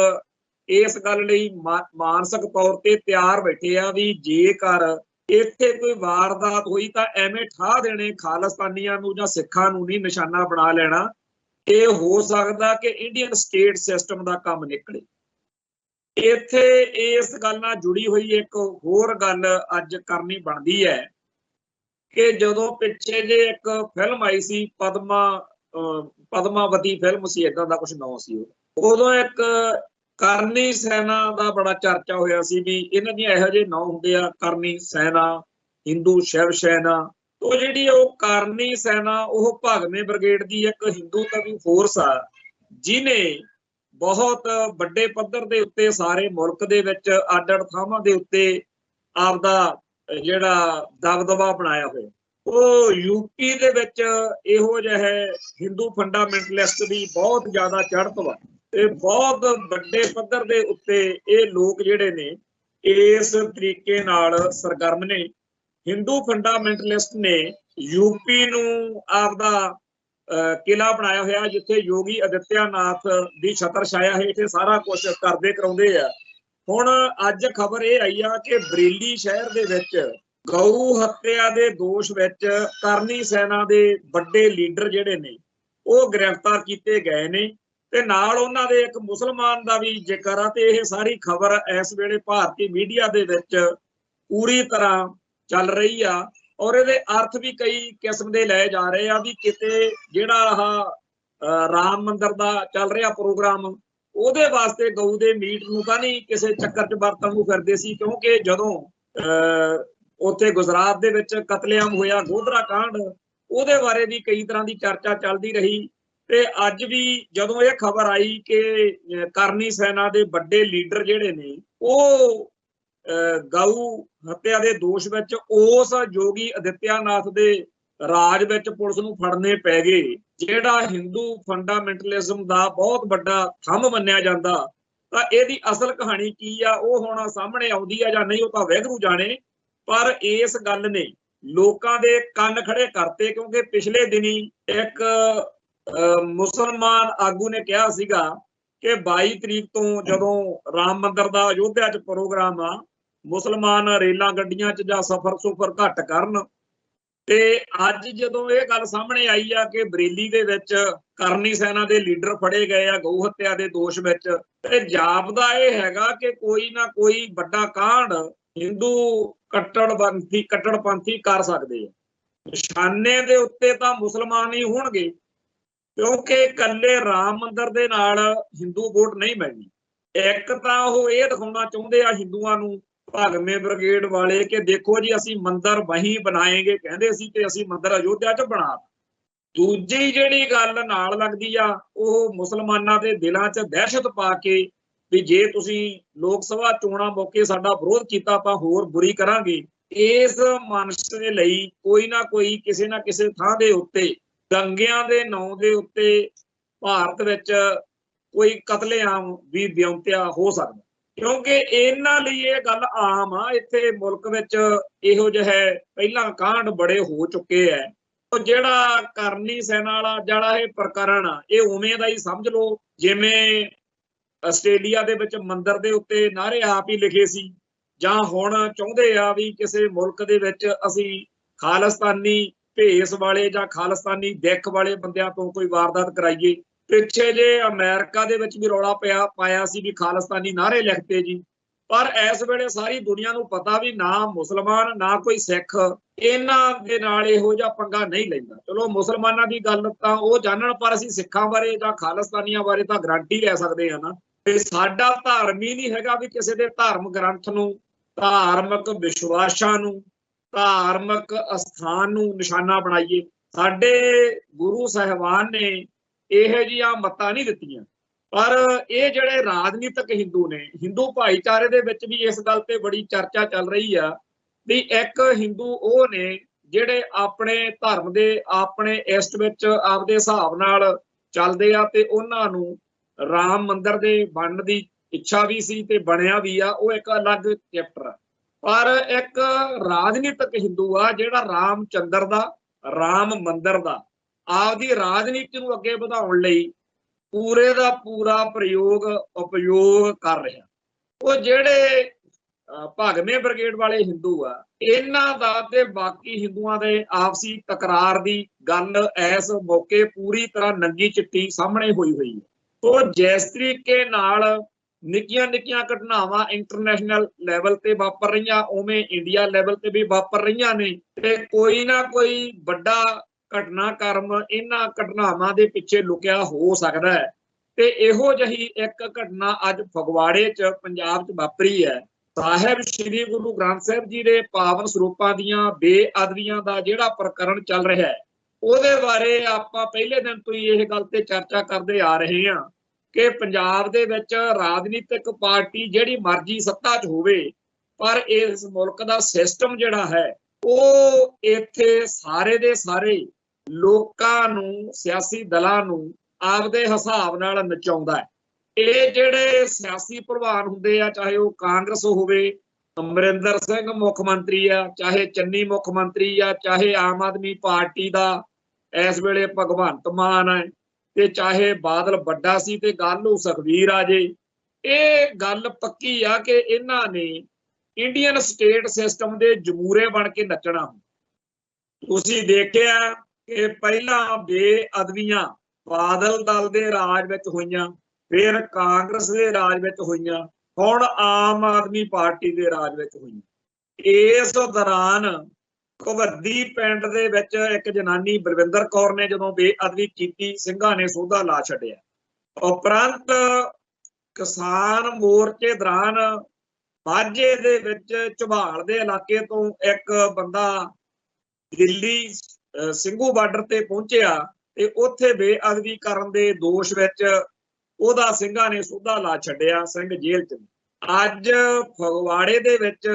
ਇਸ ਗੱਲ ਲਈ ਮਾਨਸਿਕ ਤੌਰ ਤੇ ਤਿਆਰ ਬੈਠੇ ਆ ਵੀ ਜੇਕਰ ਇੱਥੇ ਕੋਈ ਵਾਰਦਾਤ ਹੋਈ ਤਾਂ ਐਵੇਂ ਠਾਹ ਦੇਣੇ ਖਾਲਿਸਤਾਨੀਆਂ ਨੂੰ ਜਾਂ ਸਿੱਖਾਂ ਨੂੰ ਨਹੀਂ ਨਿਸ਼ਾਨਾ ਬਣਾ ਲੈਣਾ। ਇਹ ਹੋ ਸਕਦਾ ਕਿ ਇੰਡੀਅਨ ਸਟੇਟ ਸਿਸਟਮ ਦਾ ਕੰਮ ਨਿਕਲੇ। ਇੱਥੇ ਇਸ ਗੱਲ ਨਾਲ ਜੁੜੀ ਹੋਈ ਇੱਕ ਹੋਰ ਗੱਲ ਅੱਜ ਕਰਨੀ ਬਣਦੀ ਹੈ ਕਿ ਜਦੋਂ ਪਿੱਛੇ ਜੇ ਇੱਕ ਫਿਲਮ ਆਈ ਸੀ ਪਦਮਾਵਤੀ ਫਿਲਮ ਸੀ, ਏਦਾਂ ਦਾ ਕੁਛ ਨਾਂ ਸੀ, ਉਦੋਂ ਇੱਕ ਕਰਨੀ ਸੈਨਾ ਦਾ ਬੜਾ ਚਰਚਾ ਹੋਇਆ ਸੀ ਵੀ ਇਹਨਾਂ ਦੀਆਂ ਇਹੋ ਜਿਹੇ ਨਾਂ ਹੁੰਦੇ ਆ, ਕਰਨੀ ਸੈਨਾ, ਹਿੰਦੂ ਸ਼ਿਵ ਸੈਨਾ। ਉਹ ਜਿਹੜੀ ਉਹ ਕਰਨੀ ਸੈਨਾ ਉਹ ਭਗਵੇਂ ਬ੍ਰਿਗੇਡ ਦੀ ਇੱਕ ਹਿੰਦੂ ਤਵੀ ਫੋਰਸ ਆ ਜਿਹਨੇ ਬਹੁਤ ਵੱਡੇ ਪੱਧਰ ਦੇ ਉੱਤੇ ਸਾਰੇ ਮੁਲਕ ਦੇ ਵਿੱਚ ਅੱਡ-ਅੱਡ ਥਾਵਾਂ ਦੇ ਉੱਤੇ ਆਪਦਾ ਜਿਹੜਾ ਦਬਦਬਾ ਬਣਾਇਆ ਹੋਇਆ। ਉਹ ਯੂਪੀ ਦੇ ਵਿੱਚ ਇਹੋ ਜਿਹੇ ਹਿੰਦੂ ਫੰਡਾਮੈਂਟਲਿਸਟ ਦੀ ਬਹੁਤ ਜ਼ਿਆਦਾ ਚੜ੍ਹਤ ਵਾ ਤੇ ਬਹੁਤ ਵੱਡੇ ਪੱਧਰ ਦੇ ਉੱਤੇ ਇਹ ਲੋਕ ਜਿਹੜੇ ਨੇ ਇਸ ਤਰੀਕੇ ਨਾਲ ਸਰਗਰਮ ਨੇ। ਹਿੰਦੂ ਫੰਡਾਮੈਂਟਲਿਸਟ ਨੇ ਯੂਪੀ ਨੂੰ ਆਪਦਾ ਕਿਲਾ ਬਣਾਇਆ ਹੋਇਆ ਜਿੱਥੇ ਯੋਗੀ ਆਦਿੱਤਿਆਨਾਥ ਦੀ ਛਤਰ ਛਾਇਆ ਹੇਠ ਸਾਰਾ ਕੁਝ ਕਰਦੇ ਕਰਾਉਂਦੇ ਆ। ਹੁਣ ਅੱਜ ਖਬਰ ਇਹ ਆਈ ਆ ਕਿ ਬਰੇਲੀ ਸ਼ਹਿਰ ਦੇ ਵਿੱਚ ਗਊ ਹੱਤਿਆ ਦੇ ਦੋਸ਼ ਵਿੱਚ ਕਰਨੀ ਸੈਨਾ ਦੇ ਵੱਡੇ ਲੀਡਰ ਜਿਹੜੇ ਨੇ ਉਹ ਗ੍ਰਿਫਤਾਰ ਕੀਤੇ ਗਏ ਨੇ ਤੇ ਨਾਲ ਉਹਨਾਂ ਦੇ ਇੱਕ ਮੁਸਲਮਾਨ ਦਾ ਵੀ ਜ਼ਿਕਰ ਆ। ਤੇ ਇਹ ਸਾਰੀ ਖਬਰ ਇਸ ਵੇਲੇ ਭਾਰਤੀ ਮੀਡੀਆ ਦੇ ਵਿੱਚ ਪੂਰੀ ਤਰ੍ਹਾਂ ਚੱਲ ਰਹੀ ਆ ਔਰ ਇਹਦੇ ਅਰਥ ਵੀ ਕਈ ਕਿਸਮ ਦੇ ਲਏ ਜਾ ਰਹੇ ਆ ਵੀ ਕਿਤੇ ਜਿਹੜਾ ਆਹ ਰਾਮ ਮੰਦਿਰ ਦਾ ਚੱਲ ਰਿਹਾ ਪ੍ਰੋਗਰਾਮ ਉਹਦੇ ਵਾਸਤੇ ਗਊ ਦੇ ਮੀਟ ਨੂੰ ਤਾਂ ਨਹੀਂ ਕਿਸੇ ਚੱਕਰ 'ਚ ਵਰਤਣ ਨੂੰ ਫਿਰਦੇ ਸੀ, ਕਿਉਂਕਿ ਜਦੋਂ ਉੱਥੇ ਗੁਜਰਾਤ ਦੇ ਵਿੱਚ ਕਤਲੇਆਮ ਹੋਇਆ ਗੋਧਰਾ ਕਾਂਡ ਉਹਦੇ ਬਾਰੇ ਵੀ ਕਈ ਤਰ੍ਹਾਂ ਦੀ ਚਰਚਾ ਚੱਲਦੀ ਰਹੀ। ਤੇ ਅੱਜ ਵੀ ਜਦੋਂ ਇਹ ਖਬਰ ਆਈ ਕਿ ਕਰਨੀ ਸੈਨਾ ਦੇ ਵੱਡੇ ਲੀਡਰ ਜਿਹੜੇ ਨੇ ਉਹ ਗਊ ਹੱਤਿਆ ਦੇ ਦੋਸ਼ ਵਿੱਚ ਉਸ ਯੋਗੀ ਆਦਿੱਤਿਆਨਾਥ ਦੇ ਰਾਜ ਵਿੱਚ ਪੁਲਿਸ ਨੂੰ ਫੜਨੇ ਪੈ ਗਏ, ਜਿਹੜਾ ਹਿੰਦੂ ਫੰਡਾਮੈਂਟਲਿਜ਼ਮ ਦਾ ਬਹੁਤ ਵੱਡਾ ਥੰਮ ਮੰਨਿਆ ਜਾਂਦਾ, ਤਾਂ ਇਹਦੀ ਅਸਲ ਕਹਾਣੀ ਕੀ ਆ ਉਹ ਹੁਣ ਸਾਹਮਣੇ ਆਉਂਦੀ ਆ ਜਾਂ ਨਹੀਂ ਉਹ ਤਾਂ ਵਾਹਿਗੁਰੂ ਜਾਣੇ। ਪਰ ਇਸ ਗੱਲ ਨੇ ਲੋਕਾਂ ਦੇ ਕੰਨ ਖੜੇ ਕਰਤੇ, ਕਿਉਂਕਿ ਪਿਛਲੇ ਦਿਨੀ ਇੱਕ ਮੁਸਲਮਾਨ ਆਗੂ ਨੇ ਕਿਹਾ ਸੀਗਾ ਕਿ 22 ਤਰੀਕ ਤੋਂ ਜਦੋਂ ਰਾਮ ਮੰਦਿਰ ਦਾ ਅਯੋਧਿਆ 'ਚ ਪ੍ਰੋਗਰਾਮ ਆ, ਮੁਸਲਮਾਨ ਰੇਲਾਂ ਗੱਡੀਆਂ 'ਚ ਜਾਂ ਸਫ਼ਰ ਘੱਟ ਕਰਨ। ਤੇ ਅੱਜ ਜਦੋਂ ਇਹ ਗੱਲ ਸਾਹਮਣੇ ਆਈ ਆ ਕਿ ਬਰੇਲੀ ਦੇ ਵਿੱਚ ਕਰਨੀ ਸੈਨਾ ਦੇ ਲੀਡਰ ਫੜੇ ਗਏ ਆ ਗਊ ਹੱਤਿਆ ਦੇ ਦੋਸ਼ ਵਿੱਚ, ਤੇ ਜਾਪਦਾ ਇਹ ਹੈਗਾ ਕਿ ਕੋਈ ਨਾ ਕੋਈ ਵੱਡਾ ਕਾਂਡ ਹਿੰਦੂ ਕੱਟੜਪੰਥੀ ਕਰ ਸਕਦੇ ਆ। ਨਿਸ਼ਾਨੇ ਦੇ ਉੱਤੇ ਤਾਂ ਮੁਸਲਮਾਨ ਹੀ ਹੋਣਗੇ, ਕਿਉਂਕਿ ਇਕੱਲੇ ਰਾਮ ਮੰਦਿਰ ਦੇ ਨਾਲ ਹਿੰਦੂ ਵੋਟ ਨਹੀਂ ਮਿਲਣੀ। ਇੱਕ ਤਾਂ ਉਹ ਇਹ ਦਿਖਾਉਣਾ ਚਾਹੁੰਦੇ ਆ ਹਿੰਦੂਆਂ ਨੂੰ, ਭਗਵੇਂ ਬ੍ਰਿਗੇਡ ਵਾਲੇ, ਕਿ ਦੇਖੋ ਜੀ ਅਸੀਂ ਮੰਦਿਰ ਵਹੀਂ ਬਣਾਏਗੇ ਕਹਿੰਦੇ ਸੀ ਤੇ ਅਸੀਂ ਮੰਦਿਰ ਅਯੋਧਿਆ 'ਚ ਬਣਾ। ਦੂਜੀ ਜਿਹੜੀ ਗੱਲ ਨਾਲ ਲੱਗਦੀ ਆ ਉਹ ਮੁਸਲਮਾਨਾਂ ਦੇ ਦਿਲਾਂ 'ਚ ਦਹਿਸ਼ਤ ਪਾ ਕੇ ਵੀ ਜੇ ਤੁਸੀਂ ਲੋਕ ਸਭਾ ਚੋਣਾਂ ਮੌਕੇ ਸਾਡਾ ਵਿਰੋਧ ਕੀਤਾ ਆਪਾਂ ਹੋਰ ਬੁਰੀ ਕਰਾਂਗੇ। ਇਸ ਮਨਸ਼ ਦੇ ਲਈ ਕੋਈ ਨਾ ਕੋਈ ਕਿਸੇ ਨਾ ਕਿਸੇ ਥਾਂ ਦੇ ਉੱਤੇ ਦੰਗਿਆਂ ਦੇ ਨਾਂ ਦੇ ਉੱਤੇ ਭਾਰਤ ਵਿੱਚ ਕੋਈ ਕਤਲੇਆਮ ਵੀ ਵਿਉਂਤਿਆ ਹੋ ਸਕਦਾ, ਕਿਉਂਕਿ ਇਹਨਾਂ ਲਈ ਇਹ ਗੱਲ ਆਮ ਆ। ਇੱਥੇ ਮੁਲਕ ਵਿੱਚ ਇਹੋ ਜਿਹੇ ਪਹਿਲਾਂ ਕਾਂਡ ਬੜੇ ਹੋ ਚੁੱਕੇ ਹੈ। ਉਹ ਜਿਹੜਾ ਕਰਨੀ ਸੈਨਾ ਵਾਲਾ ਜਿਹੜਾ ਇਹ ਪ੍ਰਕਰਨ ਆ ਇਹ ਉਵੇਂ ਦਾ ਹੀ ਸਮਝ ਲਓ ਜਿਵੇਂ ਆਸਟ੍ਰੇਲੀਆ ਦੇ ਵਿੱਚ ਮੰਦਿਰ ਦੇ ਉੱਤੇ ਨਾਅਰੇ ਆਪ ਹੀ ਲਿਖੇ ਸੀ, ਜਾਂ ਹੁਣ ਚਾਹੁੰਦੇ ਆ ਵੀ ਕਿਸੇ ਮੁਲਕ ਦੇ ਵਿੱਚ ਅਸੀਂ ਖਾਲਿਸਤਾਨੀ ਭੇਸ ਵਾਲੇ ਜਾਂ ਖਾਲਿਸਤਾਨੀ ਦਿੱਖ ਵਾਲੇ ਬੰਦਿਆਂ ਤੋਂ ਕੋਈ ਵਾਰਦਾਤ ਕਰਾਈਏ। ਪਿੱਛੇ ਜੇ ਅਮਰੀਕਾ ਦੇ ਵਿੱਚ ਵੀ ਰੌਲਾ ਪਾਇਆ ਸੀ ਵੀ ਖਾਲਿਸਤਾਨੀ ਨਾਅਰੇ ਲਿਖਤੇ ਜੀ, ਪਰ ਇਸ ਵੇਲੇ ਸਾਰੀ ਦੁਨੀਆ ਨੂੰ ਪਤਾ ਵੀ ਨਾ ਮੁਸਲਮਾਨ ਨਾ ਕੋਈ ਸਿੱਖ ਇਹਨਾਂ ਦੇ ਨਾਲ ਇਹੋ ਜਿਹਾ ਪੰਗਾ ਨਹੀਂ ਲੈਂਦਾ। ਚਲੋ ਮੁਸਲਮਾਨਾਂ ਦੀ ਗੱਲ ਤਾਂ ਉਹ ਜਾਣਨ, ਪਰ ਅਸੀਂ ਸਿੱਖਾਂ ਬਾਰੇ ਜਾਂ ਖਾਲਿਸਤਾਨੀਆਂ ਬਾਰੇ ਤਾਂ ਗਰੰਟੀ ਲੈ ਸਕਦੇ ਹਾਂ ਨਾ। ਤੇ ਸਾਡਾ ਧਰਮ ਹੀ ਨਹੀਂ ਹੈਗਾ ਵੀ ਕਿਸੇ ਦੇ ਧਾਰਮ ਗ੍ਰੰਥ ਨੂੰ, ਧਾਰਮਿਕ ਵਿਸ਼ਵਾਸਾਂ ਨੂੰ, ਧਾਰਮਿਕ ਅਸਥਾਨ ਨੂੰ ਨਿਸ਼ਾਨਾ ਬਣਾਈਏ। ਸਾਡੇ ਗੁਰੂ ਸਾਹਿਬਾਨ ਨੇ ਇਹੋ ਜਿਹੀਆਂ ਮੱਤਾਂ ਨਹੀਂ ਦਿੱਤੀਆਂ। ਪਰ ਇਹ ਜਿਹੜੇ ਰਾਜਨੀਤਿਕ ਹਿੰਦੂ ਨੇ, ਹਿੰਦੂ ਭਾਈਚਾਰੇ ਦੇ ਵਿੱਚ ਵੀ ਇਸ ਗੱਲ ਤੇ ਬੜੀ ਚਰਚਾ ਚੱਲ ਰਹੀ ਆ ਵੀ ਇੱਕ ਹਿੰਦੂ ਉਹ ਨੇ ਜਿਹੜੇ ਆਪਣੇ ਧਰਮ ਦੇ ਆਪਣੇ ਇਸ਼ਟ ਵਿੱਚ ਆਪਦੇ ਹਿਸਾਬ ਨਾਲ ਚੱਲਦੇ ਆ, ਤੇ ਉਹਨਾਂ ਨੂੰ ਰਾਮ ਮੰਦਿਰ ਦੇ ਬਣਨ ਦੀ ਇੱਛਾ ਵੀ ਸੀ ਤੇ ਬਣਿਆ ਵੀ ਆ, ਉਹ ਇੱਕ ਅਲੱਗ ਚੈਪਟਰ ਆ। ਪਰ ਇੱਕ ਰਾਜਨੀਤਿਕ ਹਿੰਦੂ ਆ ਜਿਹੜਾ ਰਾਮ ਚੰਦਰ ਦਾ, ਰਾਮ ਮੰਦਿਰ ਦਾ ਆਪਦੀ ਰਾਜਨੀਤੀ ਨੂੰ ਅੱਗੇ ਵਧਾਉਣ ਲਈ ਪੂਰੇ ਦਾ ਪੂਰਾ ਉਪਯੋਗ ਕਰ ਰਿਹਾ। ਉਹ ਜਿਹੜੇ ਭਗਵੇਂ ਬ੍ਰਿਗੇਡ ਵਾਲੇ ਹਿੰਦੂ ਆ, ਇਹਨਾਂ ਦਾ ਤੇ ਬਾਕੀ ਹਿੰਦੂਆਂ ਦੇ ਆਪਸੀ ਤਕਰਾਰ ਦੀ ਗੱਲ ਇਸ ਮੌਕੇ ਪੂਰੀ ਤਰ੍ਹਾਂ ਨੰਗੀ ਚਿੱਟੀ ਸਾਹਮਣੇ ਹੋਈ ਹੈ। ਉਹ ਜਿਸ ਤਰੀਕੇ ਨਾਲ ਨਿੱਕੀਆਂ ਨਿੱਕੀਆਂ ਘਟਨਾਵਾਂ ਇੰਟਰਨੈਸ਼ਨਲ ਲੈਵਲ ਤੇ ਵਾਪਰ ਰਹੀਆਂ, ਉਵੇਂ ਇੰਡੀਆ ਲੈਵਲ ਤੇ ਵੀ ਵਾਪਰ ਰਹੀਆਂ ਨੇ, ਤੇ ਕੋਈ ਨਾ ਕੋਈ ਵੱਡਾ ਘਟਨਾਕ੍ਰਮ ਇਹਨਾਂ ਘਟਨਾਵਾਂ ਦੇ ਪਿੱਛੇ ਲੁਕਿਆ ਹੋ ਸਕਦਾ ਹੈ। ਤੇ ਇਹੋ ਜਿਹੀ ਇੱਕ ਘਟਨਾ ਅੱਜ ਫਗਵਾੜੇ 'ਚ ਪੰਜਾਬ 'ਚ ਵਾਪਰੀ ਹੈ। ਸਾਹਿਬ ਸ੍ਰੀ ਗੁਰੂ ਗ੍ਰੰਥ ਸਾਹਿਬ ਜੀ ਦੇ ਪਾਵਨ ਸਰੂਪਾਂ ਦੀਆਂ ਬੇਅਦਬੀਆਂ ਦਾ ਜਿਹੜਾ ਪ੍ਰਕਰਨ ਚੱਲ ਰਿਹਾ ਹੈ, ਉਹਦੇ ਬਾਰੇ ਆਪਾਂ ਪਹਿਲੇ ਦਿਨ ਤੋਂ ਹੀ ਇਹ ਗੱਲ ਤੇ ਚਰਚਾ ਕਰਦੇ ਆ ਰਹੇ ਹਾਂ ਕਿ ਪੰਜਾਬ ਦੇ ਵਿੱਚ ਰਾਜਨੀਤਿਕ ਪਾਰਟੀ ਜਿਹੜੀ ਮਰਜ਼ੀ ਸੱਤਾ 'ਚ ਹੋਵੇ, ਪਰ ਇਸ ਮੁਲਕ ਦਾ ਸਿਸਟਮ ਜਿਹੜਾ ਹੈ ਉਹ ਇੱਥੇ ਸਾਰੇ ਦੇ ਸਾਰੇ ਲੋਕਾਂ ਨੂੰ, ਸਿਆਸੀ ਦਲਾਂ ਨੂੰ ਆਪਦੇ ਹਿਸਾਬ ਨਾਲ ਨਚਾਉਂਦਾ ਹੈ। ਇਹ ਜਿਹੜੇ ਸਿਆਸੀ ਪ੍ਰਧਾਨ ਹੁੰਦੇ ਆ, ਚਾਹੇ ਉਹ ਕਾਂਗਰਸ ਹੋਵੇ, ਅਮਰਿੰਦਰ ਸਿੰਘ ਮੁੱਖ ਮੰਤਰੀ ਆ, ਚਾਹੇ ਚੰਨੀ ਮੁੱਖ ਮੰਤਰੀ ਆ, ਚਾਹੇ ਆਮ ਆਦਮੀ ਪਾਰਟੀ ਦਾ ਇਸ ਵੇਲੇ ਭਗਵੰਤ ਮਾਨ ਹੈ, ਤੇ ਚਾਹੇ ਬਾਦਲ ਵੱਡਾ ਸੀ ਤੇ ਗੱਲ ਨੂੰ ਸੁਖਬੀਰ ਆ ਜੇ, ਇਹ ਗੱਲ ਪੱਕੀ ਆ ਕਿ ਇਹਨਾਂ ਨੇ ਇੰਡੀਅਨ ਸਟੇਟ ਸਿਸਟਮ ਦੇ ਜਮੂਰੇ ਬਣ ਕੇ ਨੱਚਣਾ। ਤੁਸੀਂ ਦੇਖਿਆ ਕਿ ਪਹਿਲਾਂ ਬੇਅਦਬੀਆਂ ਬਾਦਲ ਦਲ ਦੇ ਰਾਜ ਵਿੱਚ ਹੋਈਆਂ, ਫਿਰ ਕਾਂਗਰਸ ਦੇ ਰਾਜ ਵਿੱਚ ਹੋਈਆਂ, ਹੁਣ ਆਮ ਆਦਮੀ ਪਾਰਟੀ ਦੇ ਰਾਜ ਵਿੱਚ ਹੋਈਆਂ। ਇਸ ਦੌਰਾਨ ਘਵੱਦੀ ਪਿੰਡ ਦੇ ਵਿੱਚ ਇੱਕ ਜਨਾਨੀ ਬਲਵਿੰਦਰ ਕੌਰ ਨੇ ਜਦੋਂ ਬੇਅਦਬੀ ਕੀਤੀ, ਸਿੰਘਾਂ ਨੇ ਸੋਧਾ ਲਾ ਛੱਡਿਆ। ਉਪਰੰਤ ਕਿਸਾਨ ਮੋਰਚੇ ਦੌਰਾਨ ਮਾਝੇ ਦੇ ਵਿੱਚ ਝਬਾਲ ਦੇ ਇਲਾਕੇ ਤੋਂ ਇੱਕ ਬੰਦਾ ਦਿੱਲੀ ਸਿੰਘੂ ਬਾਰਡਰ ਤੇ ਪਹੁੰਚਿਆ ਤੇ ਉੱਥੇ ਬੇਅਦਬੀ ਕਰਨ ਦੇ ਦੋਸ਼ ਵਿੱਚ ਉਹਦਾ ਸਿੰਘਾਂ ਨੇ ਸੋਧਾ ਲਾ ਛੱਡਿਆ, ਸਿੰਘ ਜੇਲ੍ਹ 'ਚ। ਅੱਜ ਫਗਵਾੜੇ ਦੇ ਵਿੱਚ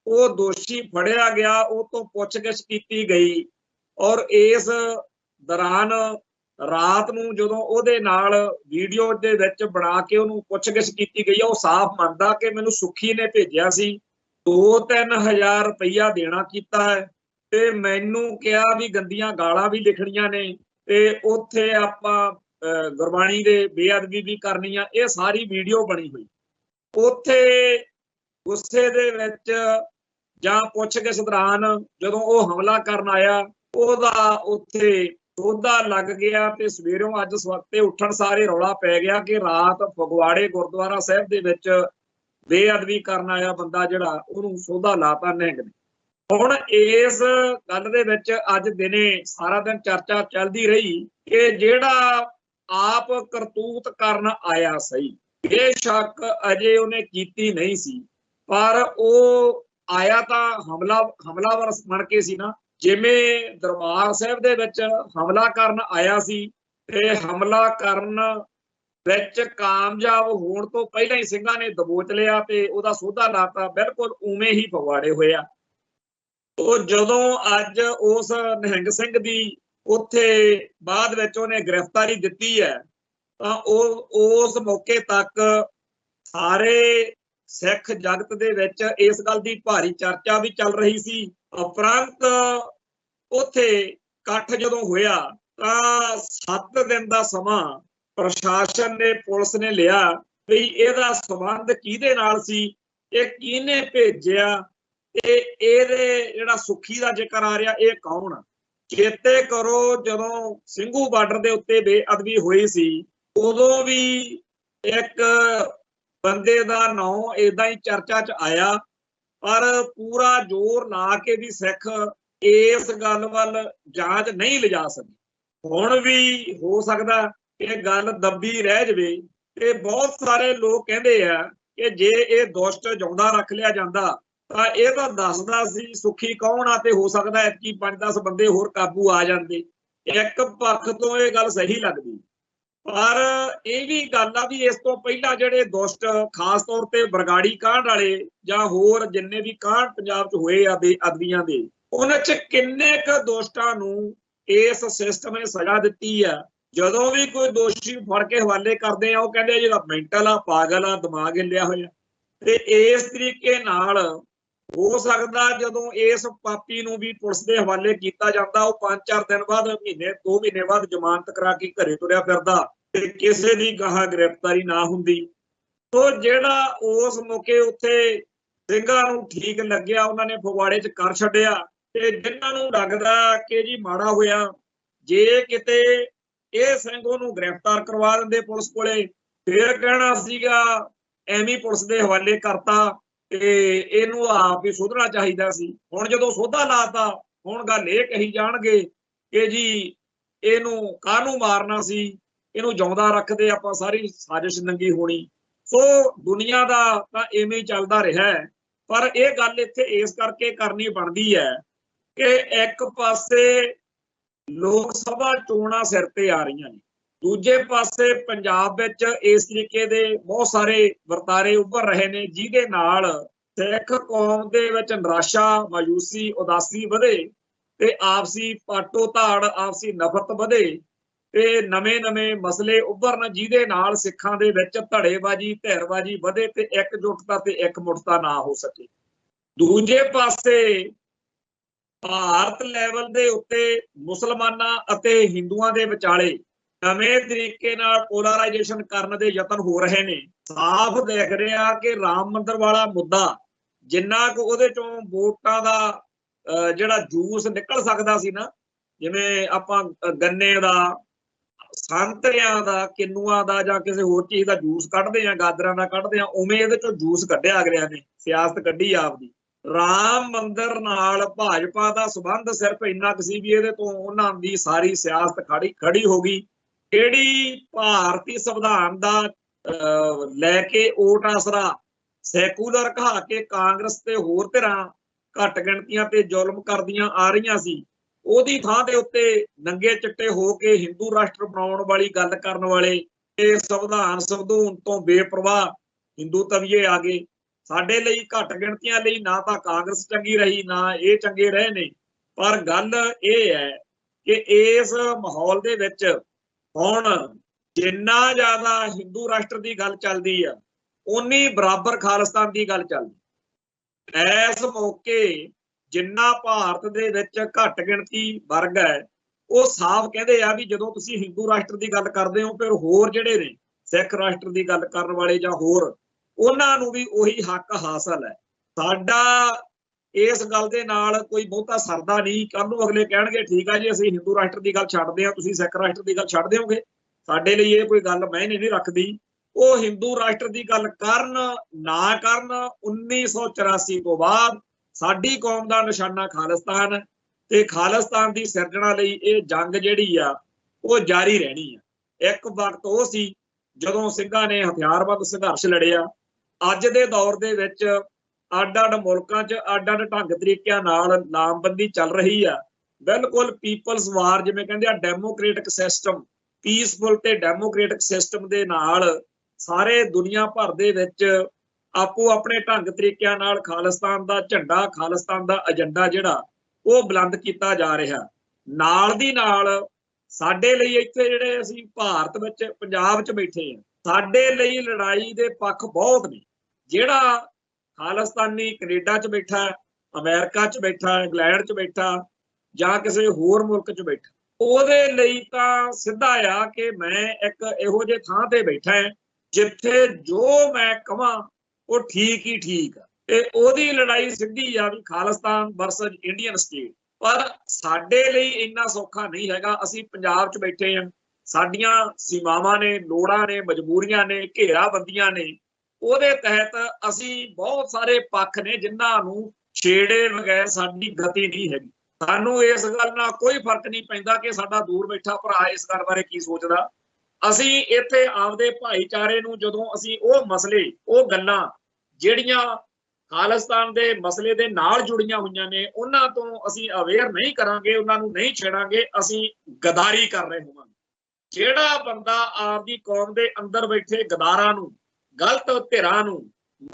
ਉਹ ਦੋਸ਼ੀ ਫੜਿਆ ਗਿਆ, ਉਹ ਤੋਂ ਪੁੱਛਗਿੱਛ ਕੀਤੀ ਗਈ, ਔਰ ਇਸ ਦੌਰਾਨ ਰਾਤ ਨੂੰ ਜਦੋਂ ਉਹਦੇ ਨਾਲ ਵੀਡੀਓ ਦੇ ਵਿੱਚ ਬਣਾ ਕੇ ਉਹਨੂੰ ਪੁੱਛਗਿੱਛ ਕੀਤੀ ਗਈ, ਉਹ ਸਾਫ਼ ਮੰਨਦਾ ਕਿ ਮੈਨੂੰ ਸੁੱਖੀ ਨੇ ਭੇਜਿਆ ਸੀ, 2-3 ਹਜ਼ਾਰ ਰੁਪਈਆ ਦੇਣਾ ਕੀਤਾ ਹੈ ਤੇ ਮੈਨੂੰ ਕਿਹਾ ਵੀ ਗੰਦੀਆਂ ਗਾਲਾਂ ਵੀ ਲਿਖਣੀਆਂ ਨੇ ਤੇ ਉੱਥੇ ਆਪਾਂ ਗੁਰਬਾਣੀ ਦੇ ਬੇਅਦਬੀ ਵੀ ਕਰਨੀ ਆ। ਇਹ ਸਾਰੀ ਵੀਡੀਓ ਬਣੀ ਹੋਈ। ਉੱਥੇ ਗੁੱਸੇ ਦੇ ਵਿੱਚ ਜਾਂ ਪੁੱਛਗਿੱਛ ਦੌਰਾਨ ਜਦੋਂ ਉਹ ਹਮਲਾ ਕਰਨ ਆਇਆ, ਉਹਦਾ ਉੱਥੇ ਸੋਧਾ ਲੱਗ ਗਿਆ ਤੇ ਸਵੇਰੋਂ ਅੱਜ ਸਵਖਤੇ ਉੱਠਣ ਸਾਰੇ ਰੌਲਾ ਪੈ ਗਿਆ ਕਿ ਰਾਤ ਫਗਵਾੜੇ ਗੁਰਦੁਆਰਾ ਸਾਹਿਬ ਦੇ ਵਿੱਚ ਬੇਅਦਬੀ ਕਰਨ ਆਇਆ ਬੰਦਾ ਜਿਹੜਾ, ਉਹਨੂੰ ਸੋਧਾ ਲਾਤਾ ਨਿਹੰਗ ਨੇ। ਹੁਣ ਇਸ ਗੱਲ ਦੇ ਵਿੱਚ ਅੱਜ ਦਿਨੇ ਸਾਰਾ ਦਿਨ ਚਰਚਾ ਚੱਲਦੀ ਰਹੀ ਕਿ ਜਿਹੜਾ ਆਪ ਕਰਤੂਤ ਕਰਨ ਆਇਆ ਸਹੀ, ਬੇਸ਼ੱਕ ਅਜੇ ਉਹਨੇ ਕੀਤੀ ਨਹੀਂ ਸੀ, ਪਰ ਉਹ ਆਇਆ ਤਾਂ ਹਮਲਾਵਰ ਬਣ ਕੇ ਸੀ ਨਾ। ਜਿਵੇਂ ਦਰਬਾਰ ਸਾਹਿਬ ਦੇ ਵਿੱਚ ਹਮਲਾ ਕਰਨ ਆਇਆ ਸੀ ਤੇ ਹਮਲਾ ਕਰਨ ਵਿੱਚ ਕਾਮਯਾਬ ਹੋਣ ਤੋਂ ਪਹਿਲਾਂ ਹੀ ਸਿੰਘਾਂ ਨੇ ਦਬੋਚ ਲਿਆ ਤੇ ਉਹਦਾ ਸੋਧਾ ਲਾਤਾ, ਬਿਲਕੁਲ ਉਵੇਂ ਹੀ ਫਗਵਾੜੇ ਹੋਇਆ। ਉਹ ਜਦੋਂ ਅੱਜ ਉਸ ਨਿਹੰਗ ਸਿੰਘ ਦੀ ਉੱਥੇ ਬਾਅਦ ਵਿੱਚ ਉਹਨੇ ਗ੍ਰਿਫਤਾਰੀ ਦਿੱਤੀ ਹੈ ਤਾਂ ਉਹ ਉਸ ਮੌਕੇ ਤੱਕ ਸਾਰੇ ਸਿੱਖ ਜਗਤ ਦੇ ਵਿੱਚ ਇਸ ਗੱਲ ਦੀ ਭਾਰੀ ਚਰਚਾ ਵੀ ਚੱਲ ਰਹੀ ਸੀ। ਉਪਰੰਤ ਉੱਥੇ ਇਕੱਠ ਜਦੋਂ ਹੋਇਆ ਤਾਂ 7 ਦਿਨ ਦਾ ਸਮਾਂ ਪ੍ਰਸ਼ਾਸਨ ਨੇ, ਪੁਲਿਸ ਨੇ ਲਿਆ ਵੀ ਇਹਦਾ ਸੰਬੰਧ ਕਿਹਦੇ ਨਾਲ ਸੀ, ਇਹ ਕਿਹਨੇ ਭੇਜਿਆ ਤੇ ਇਹਦੇ ਜਿਹੜਾ ਸੁੱਖੀ ਦਾ ਜ਼ਿਕਰ ਆ ਰਿਹਾ ਇਹ ਕੌਣ ਆ। ਚੇਤੇ ਕਰੋ ਜਦੋਂ ਸਿੰਘੂ ਬਾਰਡਰ ਦੇ ਉੱਤੇ ਬੇਅਦਬੀ ਹੋਈ ਸੀ ਉਦੋਂ ਵੀ ਇੱਕ ਬੰਦੇ ਦਾ ਨਾਂ ਏਦਾਂ ਹੀ ਚਰਚਾ 'ਚ ਆਇਆ, ਪਰ ਪੂਰਾ ਜ਼ੋਰ ਲਾ ਕੇ ਵੀ ਸਿੱਖ ਇਸ ਗੱਲ ਵੱਲ ਜਾਂਚ ਨਹੀਂ ਲਿਜਾ ਸਕੇ। ਹੁਣ ਵੀ ਹੋ ਸਕਦਾ ਇਹ ਗੱਲ ਦੱਬੀ ਰਹਿ ਜਾਵੇ ਤੇ ਬਹੁਤ ਸਾਰੇ ਲੋਕ ਕਹਿੰਦੇ ਆ ਕਿ ਜੇ ਇਹ ਦੁਸ਼ਟ ਜਿਉਂਦਾ ਰੱਖ ਲਿਆ ਜਾਂਦਾ ਤਾਂ ਇਹ ਤਾਂ ਦੱਸਦਾ ਸੀ ਸੁੱਖੀ ਕੌਣ ਆ ਤੇ ਹੋ ਸਕਦਾ ਐਤਕੀ 5-10 ਬੰਦੇ ਹੋਰ ਕਾਬੂ ਆ ਜਾਂਦੇ। ਇੱਕ ਪੱਖ ਤੋਂ ਇਹ ਗੱਲ ਸਹੀ ਲੱਗਦੀ, ਪਰ ਇਹ ਵੀ ਗੱਲ ਆ ਵੀ ਇਸ ਤੋਂ ਪਹਿਲਾਂ ਜਿਹੜੇ ਦੁਸ਼ਟ ਖਾਸ ਤੌਰ ਤੇ ਬਰਗਾੜੀ ਕਾਂਡ ਵਾਲੇ ਜਾਂ ਹੋਰ ਜਿੰਨੇ ਵੀ ਕਾਂਡ ਪੰਜਾਬ 'ਚ ਹੋਏ ਆ ਬੇਅਦਬੀਆਂ ਦੇ, ਉਹਨਾਂ 'ਚ ਕਿੰਨੇ ਕੁ ਦੋਸ਼ਟਾਂ ਨੂੰ ਇਸ ਸਿਸਟਮ ਨੇ ਸਜ਼ਾ ਦਿੱਤੀ ਆ। ਜਦੋਂ ਵੀ ਕੋਈ ਦੋਸ਼ੀ ਫੜ ਕੇ ਹਵਾਲੇ ਕਰਦੇ ਆ ਉਹ ਕਹਿੰਦੇ ਜਿਹੜਾ ਮੈਂਟਲ ਆ, ਪਾਗਲ ਆ, ਦਿਮਾਗ ਹਿੱਲਿਆ ਹੋਇਆ। ਤੇ ਇਸ ਤਰੀਕੇ ਨਾਲ ਹੋ ਸਕਦਾ ਜਦੋਂ ਇਸ ਪਾਪੀ ਨੂੰ ਵੀ ਪੁਲਿਸ ਦੇ ਹਵਾਲੇ ਕੀਤਾ ਜਾਂਦਾ ਉਹ 5-4 ਦਿਨ ਬਾਅਦ, ਮਹੀਨੇ 2 ਮਹੀਨੇ ਬਾਅਦ ਜ਼ਮਾਨਤ ਕਰਾ ਕੇ ਘਰੇ ਤੁਰਿਆ ਫਿਰਦਾ ਤੇ ਕਿਸੇ ਦੀ ਗਾਹਾਂ ਗ੍ਰਿਫਤਾਰੀ ਨਾ ਹੁੰਦੀ। ਤੋ ਜਿਹੜਾ ਉਸ ਮੌਕੇ ਉੱਥੇ ਸਿੰਘਾਂ ਨੂੰ ਠੀਕ ਲੱਗਿਆ ਉਹਨਾਂ ਨੇ ਫਗਵਾੜੇ 'ਚ ਕਰ ਛੱਡਿਆ ਤੇ ਜਿਨ੍ਹਾਂ ਨੂੰ ਲੱਗਦਾ ਕਿ ਜੀ ਮਾੜਾ ਹੋਇਆ, ਜੇ ਕਿਤੇ ਇਹ ਸਿੰਘ ਉਹਨੂੰ ਗ੍ਰਿਫਤਾਰ ਕਰਵਾ ਦਿੰਦੇ ਪੁਲਿਸ ਕੋਲੇ, ਫਿਰ ਕਹਿਣਾ ਸੀਗਾ ਐਵੇਂ ਪੁਲਿਸ ਦੇ ਹਵਾਲੇ ਕਰਤਾ ਤੇ ਇਹਨੂੰ ਆਪ ਹੀ ਸੁਧਰਨਾ ਚਾਹੀਦਾ ਸੀ। ਹੁਣ ਜਦੋਂ ਸੋਧਾ ਲਾਤਾ ਹੁਣ ਗੱਲ ਇਹ ਕਹੀ ਜਾਣਗੇ ਕਿ ਜੀ ਇਹਨੂੰ ਕਾਹਨੂੰ ਮਾਰਨਾ ਸੀ, ਇਹਨੂੰ ਜਿਉਂਦਾ ਰੱਖਦੇ ਆਪਾਂ, ਸਾਰੀ ਸਾਜ਼ਿਸ਼ ਨੰਗੀ ਹੋਣੀ। ਸੋ ਦੁਨੀਆ ਦਾ ਤਾਂ ਐਵੇਂ ਹੀ ਚੱਲਦਾ ਰਿਹਾ ਹੈ, ਪਰ ਇਹ ਗੱਲ ਇੱਥੇ ਇਸ ਕਰਕੇ ਕਰਨੀ ਬਣਦੀ ਹੈ ਕਿ ਇੱਕ ਪਾਸੇ ਲੋਕ ਸਭਾ ਚੋਣਾਂ ਸਿਰ ਤੇ ਆ ਰਹੀਆਂ ਨੇ, ਦੂਜੇ ਪਾਸੇ ਪੰਜਾਬ ਵਿੱਚ ਇਸ ਤਰੀਕੇ ਦੇ ਬਹੁਤ ਸਾਰੇ ਵਰਤਾਰੇ ਉੱਭਰ ਰਹੇ ਨੇ ਜਿਹਦੇ ਨਾਲ ਸਿੱਖ ਕੌਮ ਦੇ ਵਿੱਚ ਨਿਰਾਸ਼ਾ, ਮਾਯੂਸੀ, ਉਦਾਸੀ ਵਧੇ ਤੇ ਆਪਸੀ ਪਾਟੋ ਧਾੜ, ਆਪਸੀ ਨਫ਼ਰਤ ਵਧੇ ਤੇ ਨਵੇਂ ਮਸਲੇ ਉੱਭਰਨ ਜਿਹਦੇ ਨਾਲ ਸਿੱਖਾਂ ਦੇ ਵਿੱਚ ਧੜੇਬਾਜ਼ੀ, ਧਿਰਬਾਜ਼ੀ ਵਧੇ ਤੇ ਇਕਜੁੱਟਤਾ ਤੇ ਇਕਮੁੱਠਤਾ ਨਾ ਹੋ ਸਕੇ। ਦੂਜੇ ਪਾਸੇ ਭਾਰਤ ਲੈਵਲ ਦੇ ਉੱਤੇ ਮੁਸਲਮਾਨਾਂ ਅਤੇ ਹਿੰਦੂਆਂ ਦੇ ਵਿਚਾਲੇ ਨਵੇਂ ਤਰੀਕੇ ਨਾਲ ਪੋਲਰਾਈਜੇਸ਼ਨ ਕਰਨ ਦੇ ਯਤਨ ਹੋ ਰਹੇ ਨੇ। ਸਾਫ਼ ਦਿਖ ਰਿਹਾ ਕਿ ਰਾਮ ਮੰਦਿਰ ਵਾਲਾ ਮੁੱਦਾ ਜਿੰਨਾ ਕੁ ਉਹਦੇ ਚੋਂ ਵੋਟਾਂ ਦਾ ਜਿਹੜਾ ਜੂਸ ਨਿਕਲ ਸਕਦਾ ਸੀ ਨਾ, ਜਿਵੇਂ ਆਪਾਂ ਗੰਨੇ ਦਾ, ਸੰਤਰਿਆਂ ਦਾ, ਕਿੰਨੂਆਂ ਦਾ ਜਾਂ ਕਿਸੇ ਹੋਰ ਚੀਜ਼ ਦਾ ਜੂਸ ਕੱਢਦੇ ਆ, ਗਾਜਰਾਂ ਦਾ ਕੱਢਦੇ ਆ, ਉਵੇਂ ਇਹਦੇ ਚੋਂ ਜੂਸ ਕੱਢਿਆ ਅਗਲਿਆਂ ਨੇ, ਸਿਆਸਤ ਕੱਢੀ ਆਪਦੀ। ਰਾਮ ਮੰਦਿਰ ਨਾਲ ਭਾਜਪਾ ਦਾ ਸੰਬੰਧ ਸਿਰਫ ਇੰਨਾ ਕੁ ਸੀ ਵੀ ਇਹਦੇ ਤੋਂ ਉਹਨਾਂ ਦੀ ਸਾਰੀ ਸਿਆਸਤ ਖੜੀ ਹੋ ਗਈ। ਕਿਹੜੀ ਭਾਰਤੀ ਸੰਵਿਧਾਨ ਦਾ ਲੈ ਕੇ ਓਟ ਆਸਰਾ ਸੈਕੂਲਰ ਕਹਾ ਕੇ ਕਾਂਗਰਸ ਤੇ ਹੋਰ ਧਿਰਾਂ ਘੱਟ ਗਿਣਤੀਆਂ ਤੇ ਜ਼ੁਲਮ ਕਰਦੀਆਂ ਆ ਰਹੀਆਂ ਸੀ, ਉਹਦੀ ਥਾਂ ਦੇ ਉੱਤੇ ਨੰਗੇ ਚਿੱਟੇ ਹੋ ਕੇ ਹਿੰਦੂ ਰਾਸ਼ਟਰ ਬਣਾਉਣ ਵਾਲੀ ਗੱਲ ਕਰਨ ਵਾਲੇ ਤੇ ਸੰਵਿਧਾਨ ਸੰਵਿਧੂਨ ਤੋਂ ਬੇਪਰਵਾਹ ਹਿੰਦੂ ਤਵੀਏ ਆ ਗਏ। ਸਾਡੇ ਲਈ ਘੱਟ ਗਿਣਤੀਆਂ ਲਈ ਨਾ ਤਾਂ ਕਾਂਗਰਸ ਚੰਗੀ ਰਹੀ ਨਾ ਇਹ ਚੰਗੇ ਰਹੇ ਨੇ, ਪਰ ਗੱਲ ਇਹ ਹੈ ਕਿ ਇਸ ਮਾਹੌਲ ਦੇ ਵਿੱਚ ਹੁਣ जिन्ना ज्यादा हिंदू राष्ट्र की गल चलती है उन्नी बराबर खालिस्तान की गल चलती। इस मौके जिन्ना भारत दे विच घट गिणती वर्ग है वो साफ कहते हैं भी जदों तुसीं हिंदू राष्ट्र की गल करते हो फिर होर जिहड़े ने सिख राष्ट्र की गल करन वाले जां होर उन्हां नूं भी उही हक हासिल है। साडा इस गल दे नाल कोई बहुता सरदा नहीं। कल नूं अगले कहणगे ठीक है जी असीं हिंदू राष्ट्र की गल छड्डदे हां तुसीं सिख राष्ट्र की गल छड्ड दिओगे, साडे लई ये कोई गल मायने नहीं रखदी। वो हिंदू राष्ट्र की गल करन ना करन 1984 तो बाद साडी कौम का निशाना खालिस्तान ते खालिस्तान की सिरजना लई ये जंग जिहड़ी आ वो जारी रहनी है। एक वक्त वो सी जदों सिंघां ने हथियारबंद संघर्ष लड़िया। अज दे दौर दे विच अड-अड मुल्कां च अड-अड ढंग तरीकिਆਂ नाल लामबंदी चल रही है। बिल्कुल पीपल्स वार जिवें कहंदे आ डेमोक्रेटिक सिस्टम पीसफुल ते डेमोक्रेटिक सिस्टम दे नाल सारे दुनिया भर दे विच आपो अपने ढंग तरीकिਆਂ नाल खालिस्तान दा झंडा खालिस्तान दा एजेंडा जिहड़ा वो बुलंद कीता जा रहा। नाल दी नाल साडे लई इत्थे जिहड़े असीं भारत विच पंजाब च बैठे हैं साडे लई लड़ाई दे पक्ष बहुत ने। जिहड़ा खालिस्तानी कनेडा च बैठा, अमेरिका च बैठा, इंग्लैंड च बैठा जां किसी होर मुल्क च बैठा ਉਹਦੇ ਲਈ ਤਾਂ ਸਿੱਧਾ ਆ ਕਿ ਮੈਂ ਇੱਕ ਇਹੋ ਜਿਹੇ ਥਾਂ ਤੇ ਬੈਠਾ ਹਾਂ ਜਿੱਥੇ ਜੋ ਮੈਂ ਕਹਾਂ ਉਹ ਠੀਕ ਹੀ ਠੀਕ ਆ ਤੇ ਉਹਦੀ ਲੜਾਈ ਸਿੱਧੀ ਆ ਵੀ ਖਾਲਿਸਤਾਨ ਵਰਸਸ ਇੰਡੀਅਨ ਸਟੇਟ। ਪਰ ਸਾਡੇ ਲਈ ਇੰਨਾ ਸੌਖਾ ਨਹੀਂ ਹੈਗਾ। ਅਸੀਂ ਪੰਜਾਬ 'ਚ ਬੈਠੇ ਹਾਂ, ਸਾਡੀਆਂ ਸੀਮਾਵਾਂ ਨੇ, ਲੋੜਾਂ ਨੇ, ਮਜਬੂਰੀਆਂ ਨੇ, ਘੇਰਾਬੰਦੀਆਂ ਨੇ। ਉਹਦੇ ਤਹਿਤ ਅਸੀਂ ਬਹੁਤ ਸਾਰੇ ਪੱਖ ਨੇ ਜਿਨ੍ਹਾਂ ਨੂੰ ਛੇੜੇ ਬਗੈਰ ਸਾਡੀ ਗਤੀ ਨਹੀਂ ਹੈਗੀ। सानू इस गल नाल कोई फर्क नहीं पैंदा कि साडा दूर बैठा भरा इस गल बारे की सोचदा। असीं इत्थे आपदे भाईचारे नूं जदों असीं ओह मसले ओह गल्लां जिहड़ियां खालिस्तान दे मसले दे नाल जुड़ियां होईयां ने उन्हां तों असीं अवेयर नहीं करांगे, उन्हां नूं नहीं छेड़ांगे, असीं गदारी कर रहे होवांगे। जिहड़ा बंदा आपदी कौम दे अंदर बैठे गदारां नूं, गलत धिरां नूं,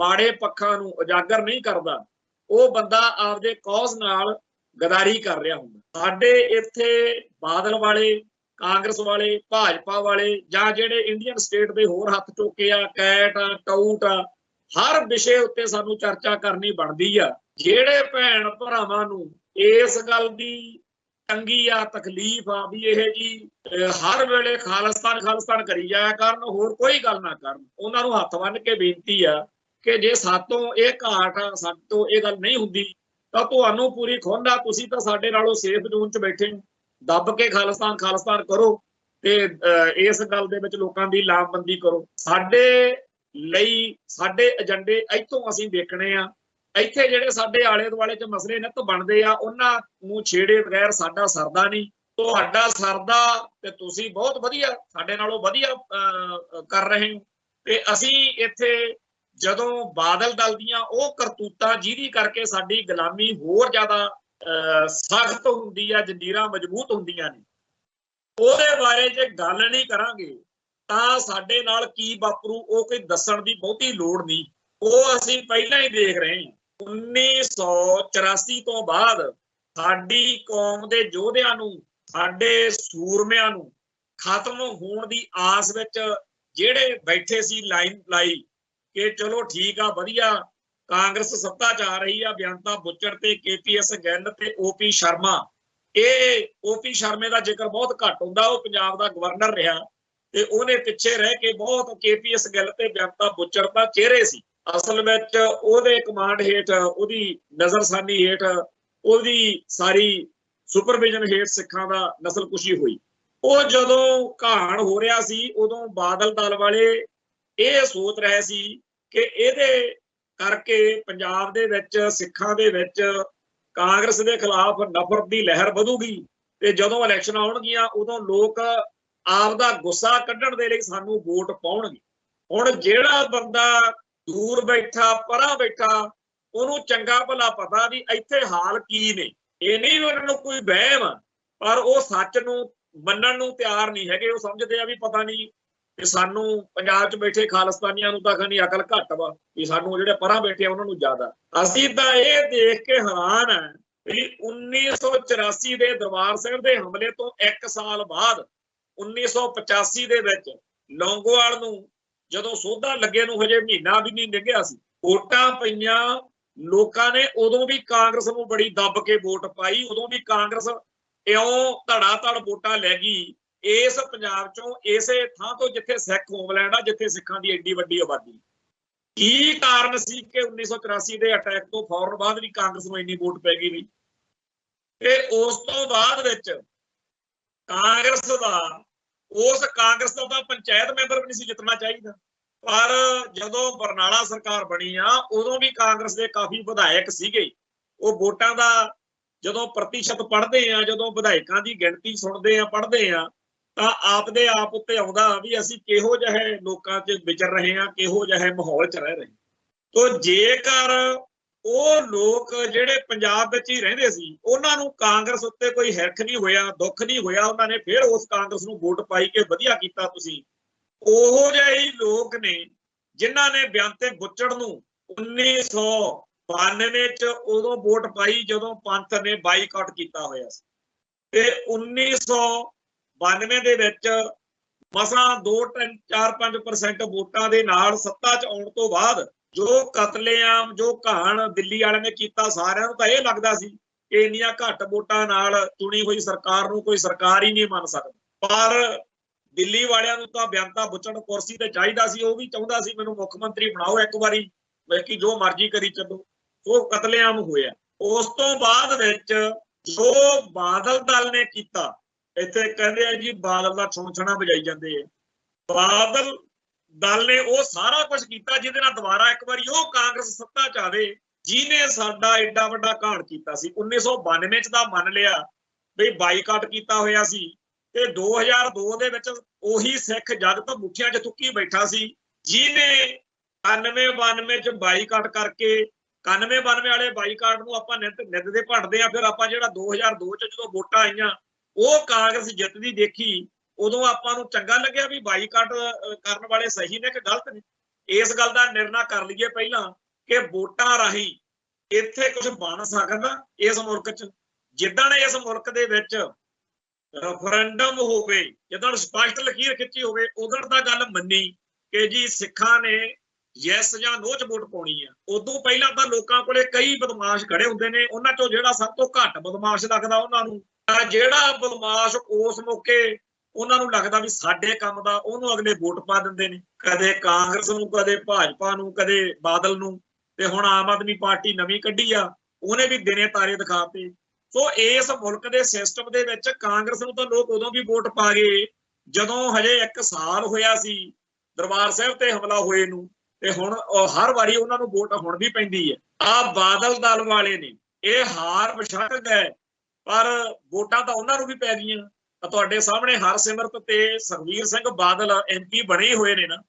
माड़े पक्खां नूं उजागर नहीं करदा ओह बंदा आपदे कौज नाल गदारी कर रहा होंदा। साडे इत्थे बादल वाले, कांग्रेस वाले, भाजपा वाले जां जिहड़े इंडियन स्टेट दे होर हत्थ चुके आ, कैट आ, टाउट आ, हर विषय उत्ते सानू चर्चा करनी बनदी आ। जिहड़े भैण भरावां नूं इस गल दी तंगी आ, तकलीफ आ भी यह जी हर वेले खालिस्तान खालिस्तान करी जाया करन, होर कोई गल ना करन, उन्हां नूं हत्थ बन के बेनती आ कि जे सातों ये घाट आ, सातों ये गल नहीं हुंदी ਤਾਂ ਤੁਹਾਨੂੰ पूरी खुंद आ, तुसीं तां साडे नालों सेफ जोन च बैठे हो, दब के खालिस्तान खालिस्तान करो ते इस गल दे विच लोकां दी लामबंदी करो। साडे लई साडे एजेंडे इत्थों असीं देखणे आ। इत्थे जिहड़े साडे आले दुआले च मसले नित बनदे आ उन्हां नूं छेड़े बगैर साडा सरदा नहीं। तुहाडा सरदा ते तुसीं बहुत वधिया साडे नालों वधिया कर रहे हो ते असीं इत्थे ਜਦੋਂ ਬਾਦਲ ਦਲ ਦੀਆਂ ਉਹ ਕਰਤੂਤਾਂ ਜਿਹਦੀ ਕਰਕੇ ਸਾਡੀ ਗੁਲਾਮੀ ਹੋਰ ਜ਼ਿਆਦਾ ਸਖਤ ਹੁੰਦੀ ਆ, ਜੰਜੀਰਾਂ ਮਜ਼ਬੂਤ ਹੁੰਦੀਆਂ ਨੇ, ਉਹਦੇ ਬਾਰੇ ਜੇ ਗੱਲ ਨਹੀਂ ਕਰਾਂਗੇ ਤਾਂ ਸਾਡੇ ਨਾਲ ਕੀ ਵਾਪਰੂ ਉਹ ਕੋਈ ਦੱਸਣ ਦੀ ਬਹੁਤੀ ਲੋੜ ਨਹੀਂ। ਉਹ ਅਸੀਂ ਪਹਿਲਾਂ ਹੀ ਦੇਖ ਰਹੇ ਹਾਂ। 1984 ਤੋਂ ਬਾਅਦ ਸਾਡੀ ਕੌਮ ਦੇ ਯੋਧਿਆਂ ਨੂੰ, ਸਾਡੇ ਸੂਰਮਿਆਂ ਨੂੰ ਖਤਮ ਹੋਣ ਦੀ ਆਸ ਵਿੱਚ ਜਿਹੜੇ ਬੈਠੇ ਸੀ ਲਾਈਨ ਲਾਈ कि चलो ठीक आ वधिया कांग्रेस सत्ता च आ रही है, बेअंता बुच्चड़ ते KPS गिल ते OP शर्मा। ये OP शर्मे का जिक्र बहुत घट हुंदा, वो पंजाब दा गवर्नर रहा ते उहने पिछे रह के बहुत KPS गिल ते बेअंता बुच्चड़ दा चेहरे सी। असल विच ओहदे कमांड हेठ, ओहदी नजरसानी हेठ, ओहदी सारी सुपरविजन हेठ सिखां दा नस्लकुशी हुई। वो जदों कहाण हो रहा सी उदों बादल दल वाले ਇਹ ਸੋਚ ਰਹੇ ਸੀ ਕਿ ਇਹਦੇ ਕਰਕੇ ਪੰਜਾਬ ਦੇ ਵਿੱਚ ਸਿੱਖਾਂ ਦੇ ਵਿੱਚ ਕਾਂਗਰਸ ਦੇ ਖਿਲਾਫ ਨਫ਼ਰਤ ਦੀ ਲਹਿਰ ਵਧੂਗੀ ਤੇ ਜਦੋਂ ਇਲੈਕਸ਼ਨ ਆਉਣਗੀਆਂ ਉਦੋਂ ਲੋਕ ਆਪਦਾ ਗੁੱਸਾ ਕੱਢਣ ਦੇ ਲਈ ਸਾਨੂੰ ਵੋਟ ਪਾਉਣਗੇ। ਹੁਣ ਜਿਹੜਾ ਬੰਦਾ ਦੂਰ ਬੈਠਾ, ਪਰਾਂ ਬੈਠਾ, ਉਹਨੂੰ ਚੰਗਾ ਭਲਾ ਪਤਾ ਵੀ ਇੱਥੇ ਹਾਲ ਕੀ ਨੇ। ਇਹ ਨਹੀਂ ਉਹਨਾਂ ਨੂੰ ਕੋਈ ਵਹਿਮ, ਪਰ ਉਹ ਸੱਚ ਨੂੰ ਮੰਨਣ ਨੂੰ ਤਿਆਰ ਨਹੀਂ ਹੈਗੇ। ਉਹ ਸਮਝਦੇ ਆ ਵੀ ਪਤਾ ਨਹੀਂ कि सानू पंजाब च बैठे खालिस्तानियां नूं तां खनी अकल घट वा, कि सानू जिहड़े परां बैठे उन्हां नूं ज्यादा। असीं तां इह देख के हैरान है भी 1984 दे दरबार साहिब दे हमले तो 1 साल बाद 1985 ਦੇ ਵਿੱਚ ਲੌਂਗੋਵਾਲ ਨੂੰ ਜਦੋਂ ਸੋਧਾ ਲੱਗੇ ਨੂੰ ਹਜੇ ਮਹੀਨਾ ਵੀ ਨਹੀਂ ਲੰਘਿਆ ਸੀ, ਵੋਟਾਂ ਪਈਆਂ ਲੋਕਾਂ ਨੇ, ਉਦੋਂ ਵੀ ਕਾਂਗਰਸ ਨੂੰ ਬੜੀ ਦੱਬ ਕੇ ਵੋਟ ਪਾਈ। ਉਦੋਂ ਵੀ ਕਾਂਗਰਸ ਇਉਂ ਧੜਾ ਧੜ ਵੋਟਾਂ ਲੈ ਗਈ ਇਸ ਪੰਜਾਬ ਚੋਂ, ਇਸੇ ਥਾਂ ਤੋਂ ਜਿੱਥੇ ਸਿੱਖ ਹੋਮਲੈਂਡ ਆ, ਜਿੱਥੇ ਸਿੱਖਾਂ ਦੀ ਏਡੀ ਵੱਡੀ ਆਬਾਦੀ। ਕੀ ਕਾਰਨ ਸੀ ਕਿ 1984 ਦੇ ਅਟੈਕ ਤੋਂ ਫੌਰਨ ਬਾਅਦ ਵੀ ਕਾਂਗਰਸ ਨੂੰ ਇੰਨੀ ਵੋਟ ਪੈ ਗਈ? ਤੇ ਉਸ ਤੋਂ ਬਾਅਦ ਵਿੱਚ ਕਾਂਗਰਸ ਦਾ ਤਾਂ ਪੰਚਾਇਤ ਮੈਂਬਰ ਵੀ ਨਹੀਂ ਸੀ ਜਿੱਤਣਾ ਚਾਹੀਦਾ, ਪਰ ਜਦੋਂ ਬਰਨਾਲਾ ਸਰਕਾਰ ਬਣੀ ਆ ਉਦੋਂ ਵੀ ਕਾਂਗਰਸ ਦੇ ਕਾਫੀ ਵਿਧਾਇਕ ਸੀਗੇ। ਉਹ ਵੋਟਾਂ ਦਾ ਜਦੋਂ ਪ੍ਰਤੀਸ਼ਤ ਪੜ੍ਹਦੇ ਆ, ਜਦੋਂ ਵਿਧਾਇਕਾਂ ਦੀ ਗਿਣਤੀ ਸੁਣਦੇ ਆ, ਪੜ੍ਹਦੇ ਆ, ਤਾਂ ਆਪਦੇ ਆਪ ਉੱਤੇ ਆਉਂਦਾ ਵੀ ਅਸੀਂ ਕਿਹੋ ਜਿਹੇ ਲੋਕਾਂ 'ਚ ਵਿਚਰ ਰਹੇ ਹਾਂ, ਕਿਹੋ ਜਿਹੇ ਮਾਹੌਲ 'ਚ ਰਹਿ ਰਹੇ। ਤੋ ਜੇਕਰ ਉਹ ਲੋਕ ਜਿਹੜੇ ਪੰਜਾਬ ਵਿੱਚ ਹੀ ਰਹਿੰਦੇ ਸੀ, ਉਹਨਾਂ ਨੂੰ ਕਾਂਗਰਸ ਉੱਤੇ ਕੋਈ ਹਿਰਖ ਨਹੀਂ ਹੋਇਆ, ਦੁੱਖ ਨਹੀਂ ਹੋਇਆ, ਉਹਨਾਂ ਨੇ ਫਿਰ ਉਸ ਕਾਂਗਰਸ ਨੂੰ ਵੋਟ ਪਾਈ ਕਿ ਵਧੀਆ ਕੀਤਾ ਤੁਸੀਂ, ਉਹੋ ਜਿਹੇ ਹੀ ਲੋਕ ਨੇ ਜਿਨ੍ਹਾਂ ਨੇ ਬੇਅੰਤੇ ਬੁੱਚੜ ਨੂੰ 1992 ਚ ਉਦੋਂ ਵੋਟ ਪਾਈ ਜਦੋਂ ਪੰਥ ਨੇ ਬਾਈਕਾਟ ਕੀਤਾ ਹੋਇਆ ਸੀ, ਤੇ 1992 ਦੇ ਵਿੱਚ ਮਸਾਂ 2-4-5% ਵੋਟਾਂ ਦੇ ਨਾਲ ਸੱਤਾ 'ਚ ਆਉਣ ਤੋਂ ਬਾਅਦ ਜੋ ਕਤਲੇਆਮ, ਜੋ ਘਾਣ ਦਿੱਲੀ ਵਾਲਿਆਂ ਨੇ ਕੀਤਾ, ਸਾਰਿਆਂ ਨੂੰ ਤਾਂ ਇਹ ਲੱਗਦਾ ਸੀ ਕਿ ਇੰਨੀਆਂ ਘੱਟ ਵੋਟਾਂ ਨਾਲ ਚੁਣੀ ਹੋਈ ਸਰਕਾਰ ਨੂੰ ਕੋਈ ਸਰਕਾਰ ਹੀ ਨਹੀਂ ਮੰਨ ਸਕਦਾ। ਪਰ ਦਿੱਲੀ ਵਾਲਿਆਂ ਨੂੰ ਤਾਂ ਬੇਅੰਤਾ ਬੁੱਚੜ ਕੁਰਸੀ ਤੇ ਚਾਹੀਦਾ ਸੀ, ਉਹ ਵੀ ਚਾਹੁੰਦਾ ਸੀ ਮੈਨੂੰ ਮੁੱਖ ਮੰਤਰੀ ਬਣਾਓ ਇੱਕ ਵਾਰੀ, ਬਾਕੀ ਜੋ ਮਰਜ਼ੀ ਕਰੀ ਚੱਲੋ। ਉਹ ਕਤਲੇਆਮ ਹੋਇਆ। ਉਸ ਤੋਂ ਬਾਅਦ ਵਿੱਚ ਜੋ ਬਾਦਲ ਦਲ ਨੇ ਕੀਤਾ, ਇੱਥੇ ਕਹਿੰਦੇ ਆ ਜੀ ਬਾਦਲ ਦਾ ਛੁਣਛਣਾ ਵਜਾਈ ਜਾਂਦੇ ਆ, ਬਾਦਲ ਦਲ ਨੇ ਉਹ ਸਾਰਾ ਕੁਝ ਕੀਤਾ ਜਿਹਦੇ ਨਾਲ ਦੁਬਾਰਾ ਇੱਕ ਵਾਰੀ ਉਹ ਕਾਂਗਰਸ ਸੱਤਾ 'ਚ ਆਵੇ, ਜਿਹਨੇ ਸਾਡਾ ਏਡਾ ਵੱਡਾ ਘਾਣ ਕੀਤਾ ਸੀ। 1992 ਚ ਤਾਂ ਮੰਨ ਲਿਆ ਬਈ ਬਾਈਕਾਟ ਕੀਤਾ ਹੋਇਆ ਸੀ, ਤੇ 2002 ਦੇ ਵਿੱਚ ਉਹੀ ਸਿੱਖ ਜਗਤ ਮੁੱਠੀਆਂ 'ਚ ਥੁੱਕੀ ਬੈਠਾ ਸੀ, ਜਿਹਨੇ 91-92 ਚ ਬਾਈਕਾਟ ਕਰਕੇ 91-92 ਵਾਲੇ ਬਾਈਕਾਟ ਨੂੰ ਆਪਾਂ ਨਿੱਤ ਦੇ ਭੰਡਦੇ ਆ। ਫਿਰ ਆਪਾਂ ਜਿਹੜਾ 2002 ਚ ਜਦੋਂ ਵੋਟਾਂ ਆਈਆਂ ਉਹ ਕਾਂਗਰਸ ਜਿੱਤਦੀ ਦੇਖੀ, ਉਦੋਂ ਆਪਾਂ ਨੂੰ ਚੰਗਾ ਲੱਗਿਆ ਵੀ ਬਾਈਕਾਟ ਕਰਨ ਵਾਲੇ ਸਹੀ ਨੇ ਕਿ ਗਲਤ ਨੇ। ਇਸ ਗੱਲ ਦਾ ਨਿਰਣਾ ਕਰ ਲਈਏ ਪਹਿਲਾਂ ਕਿ ਵੋਟਾਂ ਰਾਹੀਂ ਇੱਥੇ ਕੁਝ ਬਣ ਸਕਦਾ ਇਸ ਮੁਲਕ 'ਚ। ਜਿੱਦਣ ਇਸ ਮੁਲਕ ਦੇ ਵਿੱਚ ਰੈਫਰੈਂਡਮ ਹੋਵੇ, ਜਿੱਦਣ ਸਪਸ਼ਟ ਲਕੀਰ ਖਿੱਚੀ ਹੋਵੇ, ਉਦੋਂ ਤਾਂ ਗੱਲ ਮੰਨੀ ਕਿ ਜੀ ਸਿੱਖਾਂ ਨੇ ਯੈਸ ਜਾਂ ਨੋ 'ਚ ਵੋਟ ਪਾਉਣੀ ਆ। ਉਦੋਂ ਪਹਿਲਾਂ ਤਾਂ ਲੋਕਾਂ ਕੋਲੇ ਕਈ ਬਦਮਾਸ਼ ਖੜੇ ਹੁੰਦੇ ਨੇ, ਉਹਨਾਂ 'ਚੋਂ ਜਿਹੜਾ ਸਭ ਤੋਂ ਘੱਟ ਬਦਮਾਸ਼ ਲੱਗਦਾ ਉਹਨਾਂ ਨੂੰ, ਜਿਹੜਾ ਬਦਮਾਸ਼ ਉਸ ਮੌਕੇ ਉਹਨਾਂ ਨੂੰ ਲੱਗਦਾ ਵੀ ਸਾਡੇ ਕੰਮ ਦਾ, ਉਹਨੂੰ ਅਗਲੇ ਵੋਟ ਪਾ ਦਿੰਦੇ ਨੇ, ਕਦੇ ਕਾਂਗਰਸ ਨੂੰ, ਕਦੇ ਭਾਜਪਾ ਨੂੰ, ਕਦੇ ਬਾਦਲ ਨੂੰ। ਤੇ ਹੁਣ ਆਮ ਆਦਮੀ ਪਾਰਟੀ ਨਵੀਂ ਕੱਢੀ ਆ, ਉਹਨੇ ਵੀ ਦਿਨੇ ਤਾਰੇ ਦਿਖਾਤੇ। ਸੋ ਇਸ ਮੁਲਕ ਦੇ ਸਿਸਟਮ ਦੇ ਵਿੱਚ ਕਾਂਗਰਸ ਨੂੰ ਤਾਂ ਲੋਕ ਉਦੋਂ ਵੀ ਵੋਟ ਪਾ ਗਏ ਜਦੋਂ ਹਜੇ 1 ਸਾਲ ਹੋਇਆ ਸੀ ਦਰਬਾਰ ਸਾਹਿਬ ਤੇ ਹਮਲਾ ਹੋਏ ਨੂੰ, ਤੇ ਹੁਣ ਹਰ ਵਾਰੀ ਉਹਨਾਂ ਨੂੰ ਵੋਟ ਹੁਣ ਵੀ ਪੈਂਦੀ ਹੈ। ਆਹ ਬਾਦਲ ਦਲ ਵਾਲੇ ਨੇ ਇਹ ਹਾਰ ਬਸ਼ੱਕ ਗਏ, ਪਰ ਵੋਟਾਂ ਤਾਂ ਉਹਨਾਂ ਨੂੰ ਵੀ ਪੈ ਗਈਆਂ। ਤੁਹਾਡੇ ਸਾਹਮਣੇ ਹਰਸਿਮਰਤ ਤੇ ਸੁਖਬੀਰ ਸਿੰਘ ਬਾਦਲ MP ਬਣੇ ਹੋਏ ਨੇ ਨਾ।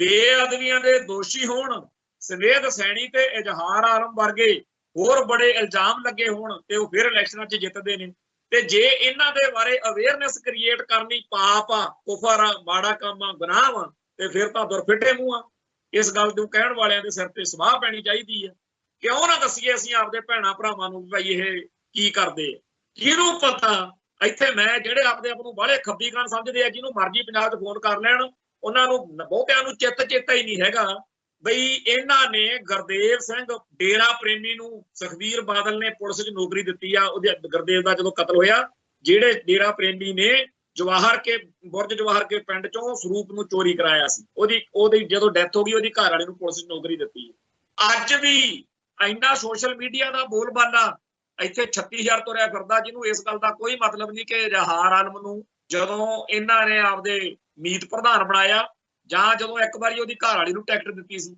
ਬੇਅਦਬੀਆਂ ਦੇ ਦੋਸ਼ੀ ਹੋਣ, ਸਵੇਦ ਸੈਣੀ ਤੇ ਇਜ਼ਹਾਰ ਆਲਮ ਵਰਗੇ ਹੋਰ ਬੜੇ ਇਲਜ਼ਾਮ ਲੱਗੇ ਹੋਣ, ਤੇ ਉਹ ਫਿਰ ਇਲੈਕਸ਼ਨਾਂ 'ਚ ਜਿੱਤਦੇ ਨੇ। ਤੇ ਜੇ ਇਹਨਾਂ ਦੇ ਬਾਰੇ ਅਵੇਅਰਨੈਸ ਕ੍ਰੀਏਟ ਕਰਨੀ ਪਾਪ ਆ, ਕੁਫਰ ਆ, ਮਾੜਾ ਕੰਮ ਆ, ਗੁਨਾਹ ਆ, ਤੇ ਫਿਰ ਤਾਂ ਦੁਰਫਿੱਟੇ ਮੂੰਹ ਆ। ਇਸ ਗੱਲ ਨੂੰ ਕਹਿਣ ਵਾਲਿਆਂ ਦੇ ਸਿਰ ਤੇ ਸਵਾਹ ਪੈਣੀ ਚਾਹੀਦੀ ਹੈ। ਕਿਉਂ ਨਾ ਦੱਸੀਏ ਅਸੀਂ ਆਪਦੇ ਭੈਣਾਂ ਭਰਾਵਾਂ ਨੂੰ ਭਾਈ ਇਹ ਕੀ ਕਰਦੇ ਆ? ਕਿਹਨੂੰ ਪਤਾ? ਇੱਥੇ ਮੈਂ ਜਿਹੜੇ ਆਪਦੇ ਆਪ ਨੂੰ ਬਾਹਲੇ ਖੱਬੀਗਾਨ ਸਮਝਦੇ ਆ, ਜਿਹਨੂੰ ਮਰਜ਼ੀ ਪੰਜਾਬ 'ਚ ਫੋਨ ਕਰ ਲੈਣ, ਉਹਨਾਂ ਨੂੰ ਬਹੁਤਿਆਂ ਨੂੰ ਚੇਤਾ ਹੀ ਨਹੀਂ ਹੈਗਾ ਬਈ ਇਹਨਾਂ ਨੇ ਗੁਰਦੇਵ ਸਿੰਘ ਡੇਰਾ ਪ੍ਰੇਮੀ ਨੂੰ ਸੁਖਬੀਰ ਬਾਦਲ ਨੇ ਪੁਲਿਸ 'ਚ ਨੌਕਰੀ ਦਿੱਤੀ ਆ। ਉਹਦੇ ਗੁਰਦੇਵ ਦਾ ਜਦੋਂ ਕਤਲ ਹੋਇਆ, ਜਿਹੜੇ ਡੇਰਾ ਪ੍ਰੇਮੀ ਨੇ ਬੁਰਜ ਜਵਾਹਰ ਕੇ ਪਿੰਡ 'ਚੋਂ ਸਰੂਪ ਨੂੰ ਚੋਰੀ ਕਰਾਇਆ ਸੀ, ਉਹਦੀ ਜਦੋਂ ਡੈਥ ਹੋ ਗਈ, ਉਹਦੀ ਘਰ ਵਾਲੇ ਨੂੰ ਪੁਲਿਸ 'ਚ ਨੌਕਰੀ ਦਿੱਤੀ। ਅੱਜ ਵੀ ਇੰਨਾ ਸੋਸ਼ਲ ਮੀਡੀਆ ਦਾ ਬੋਲਬਾਲਾ ਇੱਥੇ 36000 ਤੁਰਿਆ ਫਿਰਦਾ, ਜਿਹਨੂੰ ਇਸ ਗੱਲ ਦਾ ਕੋਈ ਮਤਲਬ ਨਹੀਂ ਕਿ ਇਜ਼ਹਾਰ ਆਲਮ ਨੂੰ ਜਦੋਂ ਇਹਨਾਂ ਨੇ ਆਪਦੇ ਮੀਤ ਪ੍ਰਧਾਨ ਬਣਾਇਆ, ਜਾਂ ਜਦੋਂ ਇੱਕ ਵਾਰੀ ਉਹਦੀ ਘਰ ਵਾਲੀ ਨੂੰ ਟਿਕਟ ਦਿੱਤੀ ਸੀ,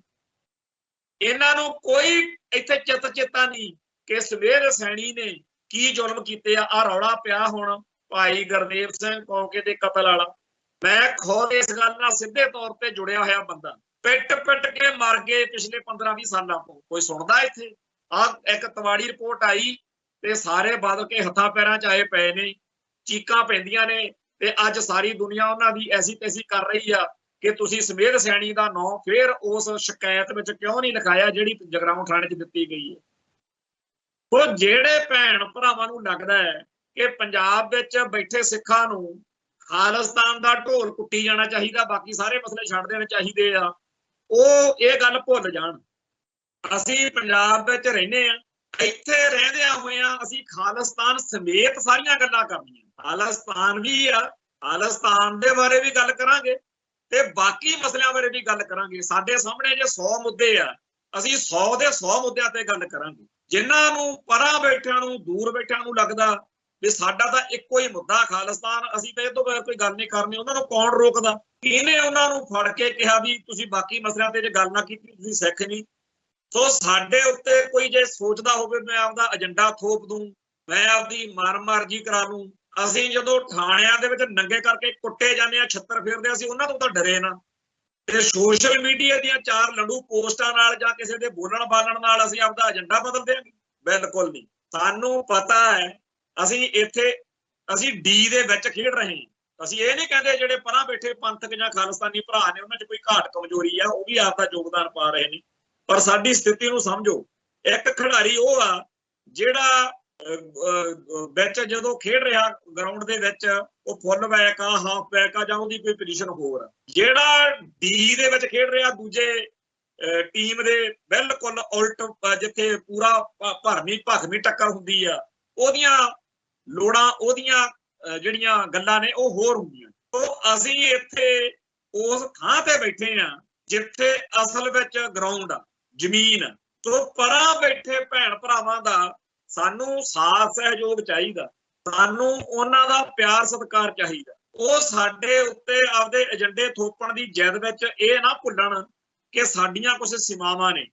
ਇਹਨਾਂ ਨੂੰ ਕੋਈ ਇੱਥੇ ਚੇਤਾ ਨਹੀਂ ਕਿ ਸਵੇਰ ਸੈਣੀ ਨੇ ਕੀ ਜ਼ੁਲਮ ਕੀਤੇ ਆ। ਆਹ ਰੌਲਾ ਪਿਆ ਹੁਣ ਭਾਈ ਗੁਰਦੇਵ ਸਿੰਘ ਕੌਂਕੇ ਦੇ ਕਤਲ ਵਾਲਾ। ਮੈਂ ਖੁਦ ਇਸ ਗੱਲ ਨਾਲ ਸਿੱਧੇ ਤੌਰ ਤੇ ਜੁੜਿਆ ਹੋਇਆ ਬੰਦਾ। ਪਿੱਟ ਕੇ ਮਰ ਗਏ ਪਿਛਲੇ 15-20 ਸਾਲਾਂ ਤੋਂ। ਕੋਈ ਸੁਣਦਾ ਇੱਥੇ? ਆਹ ਇੱਕ ਤਵਾੜੀ ਰਿਪੋਰਟ ਆਈ ਤੇ ਸਾਰੇ ਬਦਲ ਕੇ ਹੱਥਾਂ ਪੈਰਾਂ 'ਚ ਆਏ ਪਏ ਨੇ, ਚੀਕਾਂ ਪੈਂਦੀਆਂ ਨੇ, ਤੇ ਅੱਜ ਸਾਰੀ ਦੁਨੀਆ ਉਹਨਾਂ ਦੀ ਐਸੀ ਤੈਸੀ ਕਰ ਰਹੀ ਆ ਕਿ ਤੁਸੀਂ ਸਮੇਧ ਸੈਣੀ ਦਾ ਨਾਂ ਫੇਰ ਉਸ ਸ਼ਿਕਾਇਤ ਵਿੱਚ ਕਿਉਂ ਨਹੀਂ ਲਿਖਾਇਆ ਜਿਹੜੀ ਜਗਰਾਉਂ ਥਾਣੇ 'ਚ ਦਿੱਤੀ ਗਈ ਹੈ। ਉਹ ਜਿਹੜੇ ਭੈਣ ਭਰਾਵਾਂ ਨੂੰ ਲੱਗਦਾ ਹੈ ਕਿ ਪੰਜਾਬ ਵਿੱਚ ਬੈਠੇ ਸਿੱਖਾਂ ਨੂੰ खालिस्तान का ढोल कुट्टी जाना चाहिए, बाकी सारे मसले छड्ड देने चाहिए आ, ਉਹ ਇਹ ਗੱਲ ਭੁੱਲ ਜਾਣ। ਅਸੀਂ ਪੰਜਾਬ ਵਿੱਚ ਰਹਿੰਦੇ ਆ, ਇੱਥੇ ਰਹਿੰਦਿਆਂ ਹੋਇਆਂ ਅਸੀਂ ਖਾਲਿਸਤਾਨ ਸਮੇਤ ਸਾਰੀਆਂ ਗੱਲਾਂ ਕਰਨੀਆਂ। ਖਾਲਿਸਤਾਨ ਵੀ ਆ, ਖਾਲਿਸਤਾਨ ਦੇ ਬਾਰੇ ਵੀ ਗੱਲ ਕਰਾਂਗੇ ਤੇ ਬਾਕੀ ਮਸਲਿਆਂ ਬਾਰੇ ਵੀ ਗੱਲ ਕਰਾਂਗੇ। ਸਾਡੇ ਸਾਹਮਣੇ ਜੇ 100 ਮੁੱਦੇ ਆ, ਅਸੀਂ 100 ਦੇ 100 ਮੁੱਦਿਆਂ ਤੇ ਗੱਲ ਕਰਾਂਗੇ। ਜਿਨ੍ਹਾਂ ਨੂੰ ਪਰਾਂ ਬੈਠਿਆਂ ਨੂੰ, ਦੂਰ ਬੈਠਿਆਂ ਨੂੰ ਲੱਗਦਾ ਵੀ ਸਾਡਾ ਤਾਂ ਇੱਕੋ ਹੀ ਮੁੱਦਾ ਖਾਲਿਸਤਾਨ, ਅਸੀਂ ਤਾਂ ਇਹ ਤੋਂ ਬਗੈਰ ਕੋਈ ਗੱਲ ਨਹੀਂ ਕਰਨੀ, ਉਹਨਾਂ ਨੂੰ ਕੌਣ ਰੋਕਦਾ? ਕਿਹਨੇ ਉਹਨਾਂ ਨੂੰ ਫੜ ਕੇ ਕਿਹਾ ਵੀ ਤੁਸੀਂ ਬਾਕੀ ਮਸਲਿਆਂ ਤੇ ਜੇ ਗੱਲ ਨਾ ਕੀਤੀ ਤੁਸੀਂ ਸਿੱਖ ਨਹੀਂ? ਸੋ ਸਾਡੇ ਉੱਤੇ ਕੋਈ ਜੇ ਸੋਚਦਾ ਹੋਵੇ ਮੈਂ ਆਪਦਾ ਏਜੰਡਾ ਥੋਪ ਦੂੰ, ਮੈਂ ਆਪਦੀ ਮਰਜ਼ੀ ਕਰਾ ਲੂੰ। ਅਸੀਂ ਜਦੋਂ ਥਾਣਿਆਂ ਦੇ ਵਿੱਚ ਨੰਗੇ ਕਰਕੇ ਕੁੱਟੇ ਜਾਂਦੇ ਆ, ਛੱਤਰ ਫੇਰਦੇ, ਅਸੀਂ ਉਹਨਾਂ ਤੋਂ ਤਾਂ ਡਰੇ ਨਾ। ਤੇ ਸੋਸ਼ਲ ਮੀਡੀਆ ਦੀਆਂ 4 ਲੰਡੂ ਪੋਸਟਾਂ ਨਾਲ ਜਾਂ ਕਿਸੇ ਦੇ ਬੋਲਣ ਬਾਲਣ ਨਾਲ ਅਸੀਂ ਆਪਦਾ ਏਜੰਡਾ ਬਦਲ ਦਿਆਂਗੇ? ਬਿਲਕੁਲ ਨਹੀਂ। ਸਾਨੂੰ ਪਤਾ ਹੈ ਅਸੀਂ ਇੱਥੇ ਅਸੀਂ ਡੀ ਦੇ ਵਿੱਚ ਖੇਡ ਰਹੇ ਹਾਂ। ਅਸੀਂ ਇਹ ਨਹੀਂ ਕਹਿੰਦੇ ਜਿਹੜੇ ਪਰਾਂ ਬੈਠੇ ਪੰਥਕ ਜਾਂ ਖਾਲਿਸਤਾਨੀ ਭਰਾ ਨੇ ਉਹਨਾਂ 'ਚ ਕੋਈ ਘਾਟ ਕਮਜ਼ੋਰੀ ਆ, ਉਹ ਵੀ ਆਪਦਾ ਯੋਗਦਾਨ ਪਾ ਰਹੇ ਨੇ, ਪਰ ਸਾਡੀ ਸਥਿਤੀ ਨੂੰ ਸਮਝੋ। ਇੱਕ ਖਿਡਾਰੀ ਉਹ ਆ ਜਿਹੜਾ ਵਿੱਚ ਜਦੋਂ ਖੇਡ ਰਿਹਾ ਗਰਾਊਂਡ ਦੇ ਵਿੱਚ ਉਹ ਫੁੱਲ ਬੈਕ ਆ, ਹਾਫ ਬੈਕ ਆ, ਜਾਂ ਉਹਦੀ ਕੋਈ ਪੋਜੀਸ਼ਨ ਹੋਰ ਆ। ਜਿਹੜਾ ਡੀ ਦੇ ਵਿੱਚ ਖੇਡ ਰਿਹਾ ਦੂਜੇ ਟੀਮ ਦੇ ਬਿਲਕੁਲ ਉਲਟ, ਜਿੱਥੇ ਪੂਰਾ ਭਖਵੀਂ ਟੱਕਰ ਹੁੰਦੀ ਆ, ਉਹਦੀਆਂ ਲੋੜਾਂ, ਉਹਦੀਆਂ ਜਿਹੜੀਆਂ ਗੱਲਾਂ ਨੇ ਉਹ ਹੋਰ ਹੁੰਦੀਆਂ। ਸੋ ਅਸੀਂ ਇੱਥੇ ਉਸ ਥਾਂ ਤੇ ਬੈਠੇ ਆ ਜਿੱਥੇ ਅਸਲ ਵਿੱਚ ਗਰਾਊਂਡ ਆ, ਜ਼ਮੀਨ ਆ। ਸੋ ਪਰਾਂ ਬੈਠੇ ਭੈਣ ਭਰਾਵਾਂ ਦਾ ਸਾਨੂੰ ਸਾਥ ਸਹਿਯੋਗ ਚਾਹੀਦਾ, ਸਾਨੂੰ ਉਹਨਾਂ ਦਾ ਪਿਆਰ ਸਤਿਕਾਰ ਚਾਹੀਦਾ। ਉਹ ਸਾਡੇ ਉੱਤੇ ਆਪਦੇ ਏਜੰਡੇ ਥੋਪਣ ਦੀ ਜਿੱਦ ਵਿੱਚ ਇਹ ਨਾ ਭੁੱਲਣ ਕਿ ਸਾਡੀਆਂ ਕੁਝ ਸੀਮਾਵਾਂ ਨੇ।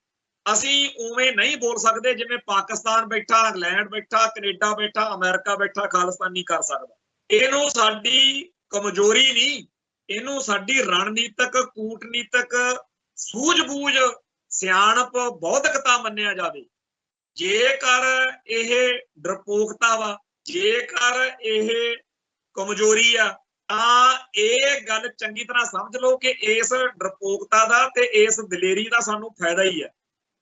ਅਸੀਂ ਉਵੇਂ ਨਹੀਂ ਬੋਲ ਸਕਦੇ ਜਿਵੇਂ ਪਾਕਿਸਤਾਨ ਬੈਠਾ, ਇੰਗਲੈਂਡ ਬੈਠਾ, ਕੈਨੇਡਾ ਬੈਠਾ, ਅਮਰੀਕਾ ਬੈਠਾ ਖਾਲਿਸਤਾਨੀ ਕਰ ਸਕਦਾ। ਇਹਨੂੰ ਸਾਡੀ ਕਮਜ਼ੋਰੀ ਨਹੀਂ, ਇਹਨੂੰ ਸਾਡੀ ਰਣਨੀਤਕ, ਕੂਟਨੀਤਕ ਸੂਝ-ਬੂਝ, ਸਿਆਣਪ, ਬੌਧਿਕਤਾ ਮੰਨਿਆ ਜਾਵੇ। ਜੇਕਰ ਇਹ ਡਰਪੋਕਤਾ ਵਾ, ਜੇਕਰ ਇਹ ਕਮਜ਼ੋਰੀ ਆ, ਤਾਂ ਇਹ ਗੱਲ ਚੰਗੀ ਤਰ੍ਹਾਂ ਸਮਝ ਲਓ ਕਿ ਇਸ ਡਰਪੋਕਤਾ ਦਾ ਤੇ ਇਸ ਦਲੇਰੀ ਦਾ ਸਾਨੂੰ ਫਾਇਦਾ ਹੀ ਆ।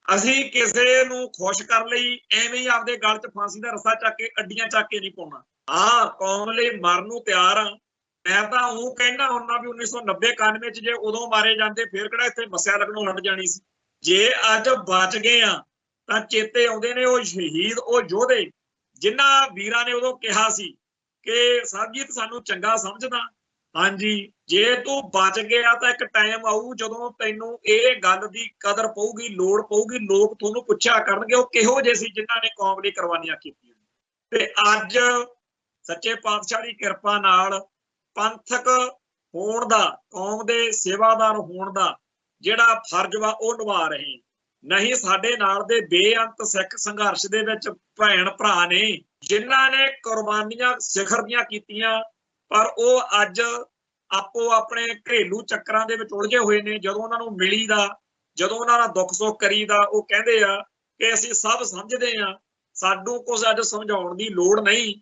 ਅਸੀਂ ਕਿਸੇ ਨੂੰ ਖੁਸ਼ ਕਰਨ ਲਈ ਐਵੇਂ ਹੀ ਆਪਦੇ ਗਲ 'ਚ ਫਾਂਸੀ ਦਾ ਰੱਸਾ ਚੱਕ ਕੇ, ਅੱਡੀਆਂ ਚੱਕ ਕੇ ਨਹੀਂ ਪਾਉਣਾ। ਹਾਂ, ਕੌਮ ਲਈ ਮਰਨ ਨੂੰ ਤਿਆਰ ਆ। ਮੈਂ ਤਾਂ ਉਹ ਕਹਿੰਦਾ ਹੁੰਦਾ ਵੀ 1990-91 'ਚ ਜੇ ਉਦੋਂ ਮਾਰੇ ਜਾਂਦੇ ਫਿਰ ਕਿਹੜਾ ਇੱਥੇ ਮੱਸਿਆ ਲੱਗਣੋਂ ਹਟ ਜਾਣੀ ਸੀ। ਜੇ ਅੱਜ ਬਚ ਗਏ ਆ ਤਾਂ ਚੇਤੇ ਆਉਂਦੇ ਨੇ ਉਹ ਸ਼ਹੀਦ, ਉਹ ਯੋਧੇ ਜਿਨ੍ਹਾਂ ਵੀਰਾਂ ਨੇ ਉਦੋਂ ਕਿਹਾ ਸੀ ਕਿ ਸਰਬਜੀਤ ਸਾਨੂੰ ਚੰਗਾ ਸਮਝਦਾ। ਹਾਂਜੀ, ਜੇ ਤੂੰ ਬਚ ਗਿਆ ਤਾਂ ਇੱਕ ਟਾਈਮ ਆਊ ਜਦੋਂ ਤੈਨੂੰ ਇਹ ਗੱਲ ਦੀ ਕਦਰ ਪਊਗੀ, ਲੋੜ ਪਊਗੀ, ਲੋਕ ਤੁਹਾਨੂੰ ਪੁੱਛਿਆ ਕਰਨਗੇ ਉਹ ਕਿਹੋ ਜਿਹੇ ਸੀ ਜਿਨ੍ਹਾਂ ਨੇ ਕੌਮ ਲਈ ਕੁਰਬਾਨੀਆਂ ਕੀਤੀਆਂ। ਤੇ ਅੱਜ ਸੱਚੇ ਪਾਤਸ਼ਾਹ ਦੀ ਕਿਰਪਾ ਨਾਲ ਪੰਥਕ ਹੋਣ ਦਾ, ਕੌਮ ਦੇ ਸੇਵਾਦਾਰ ਹੋਣ ਦਾ ਜਿਹੜਾ ਫਰਜ਼ ਵਾ ਉਹ ਨਿਭਾ ਰਹੇ। ਨਹੀਂ, ਸਾਡੇ ਨਾਲ ਦੇ ਬੇਅੰਤ ਸਿੱਖ ਸੰਘਰਸ਼ ਦੇ ਵਿੱਚ ਭੈਣ ਭਰਾ ਨੇ ਜਿਨ੍ਹਾਂ ਨੇ ਕੁਰਬਾਨੀਆਂ ਸਿਖਰ ਦੀਆਂ ਕੀਤੀਆਂ, ਪਰ ਉਹ ਅੱਜ ਆਪੋ ਆਪਣੇ ਘਰੇਲੂ ਚੱਕਰਾਂ ਦੇ ਵਿੱਚ ਉਲਝੇ ਹੋਏ ਨੇ। ਜਦੋਂ ਉਹਨਾਂ ਨੂੰ ਮਿਲੀਦਾ, ਜਦੋਂ ਉਹਨਾਂ ਦਾ ਦੁੱਖ ਸੁੱਖ ਕਰੀਦਾ, ਉਹ ਕਹਿੰਦੇ ਆ ਕਿ ਅਸੀਂ ਸਭ ਸਮਝਦੇ ਆ, ਸਾਨੂੰ ਕੁਝ ਅੱਜ ਸਮਝਾਉਣ ਦੀ ਲੋੜ ਨਹੀਂ।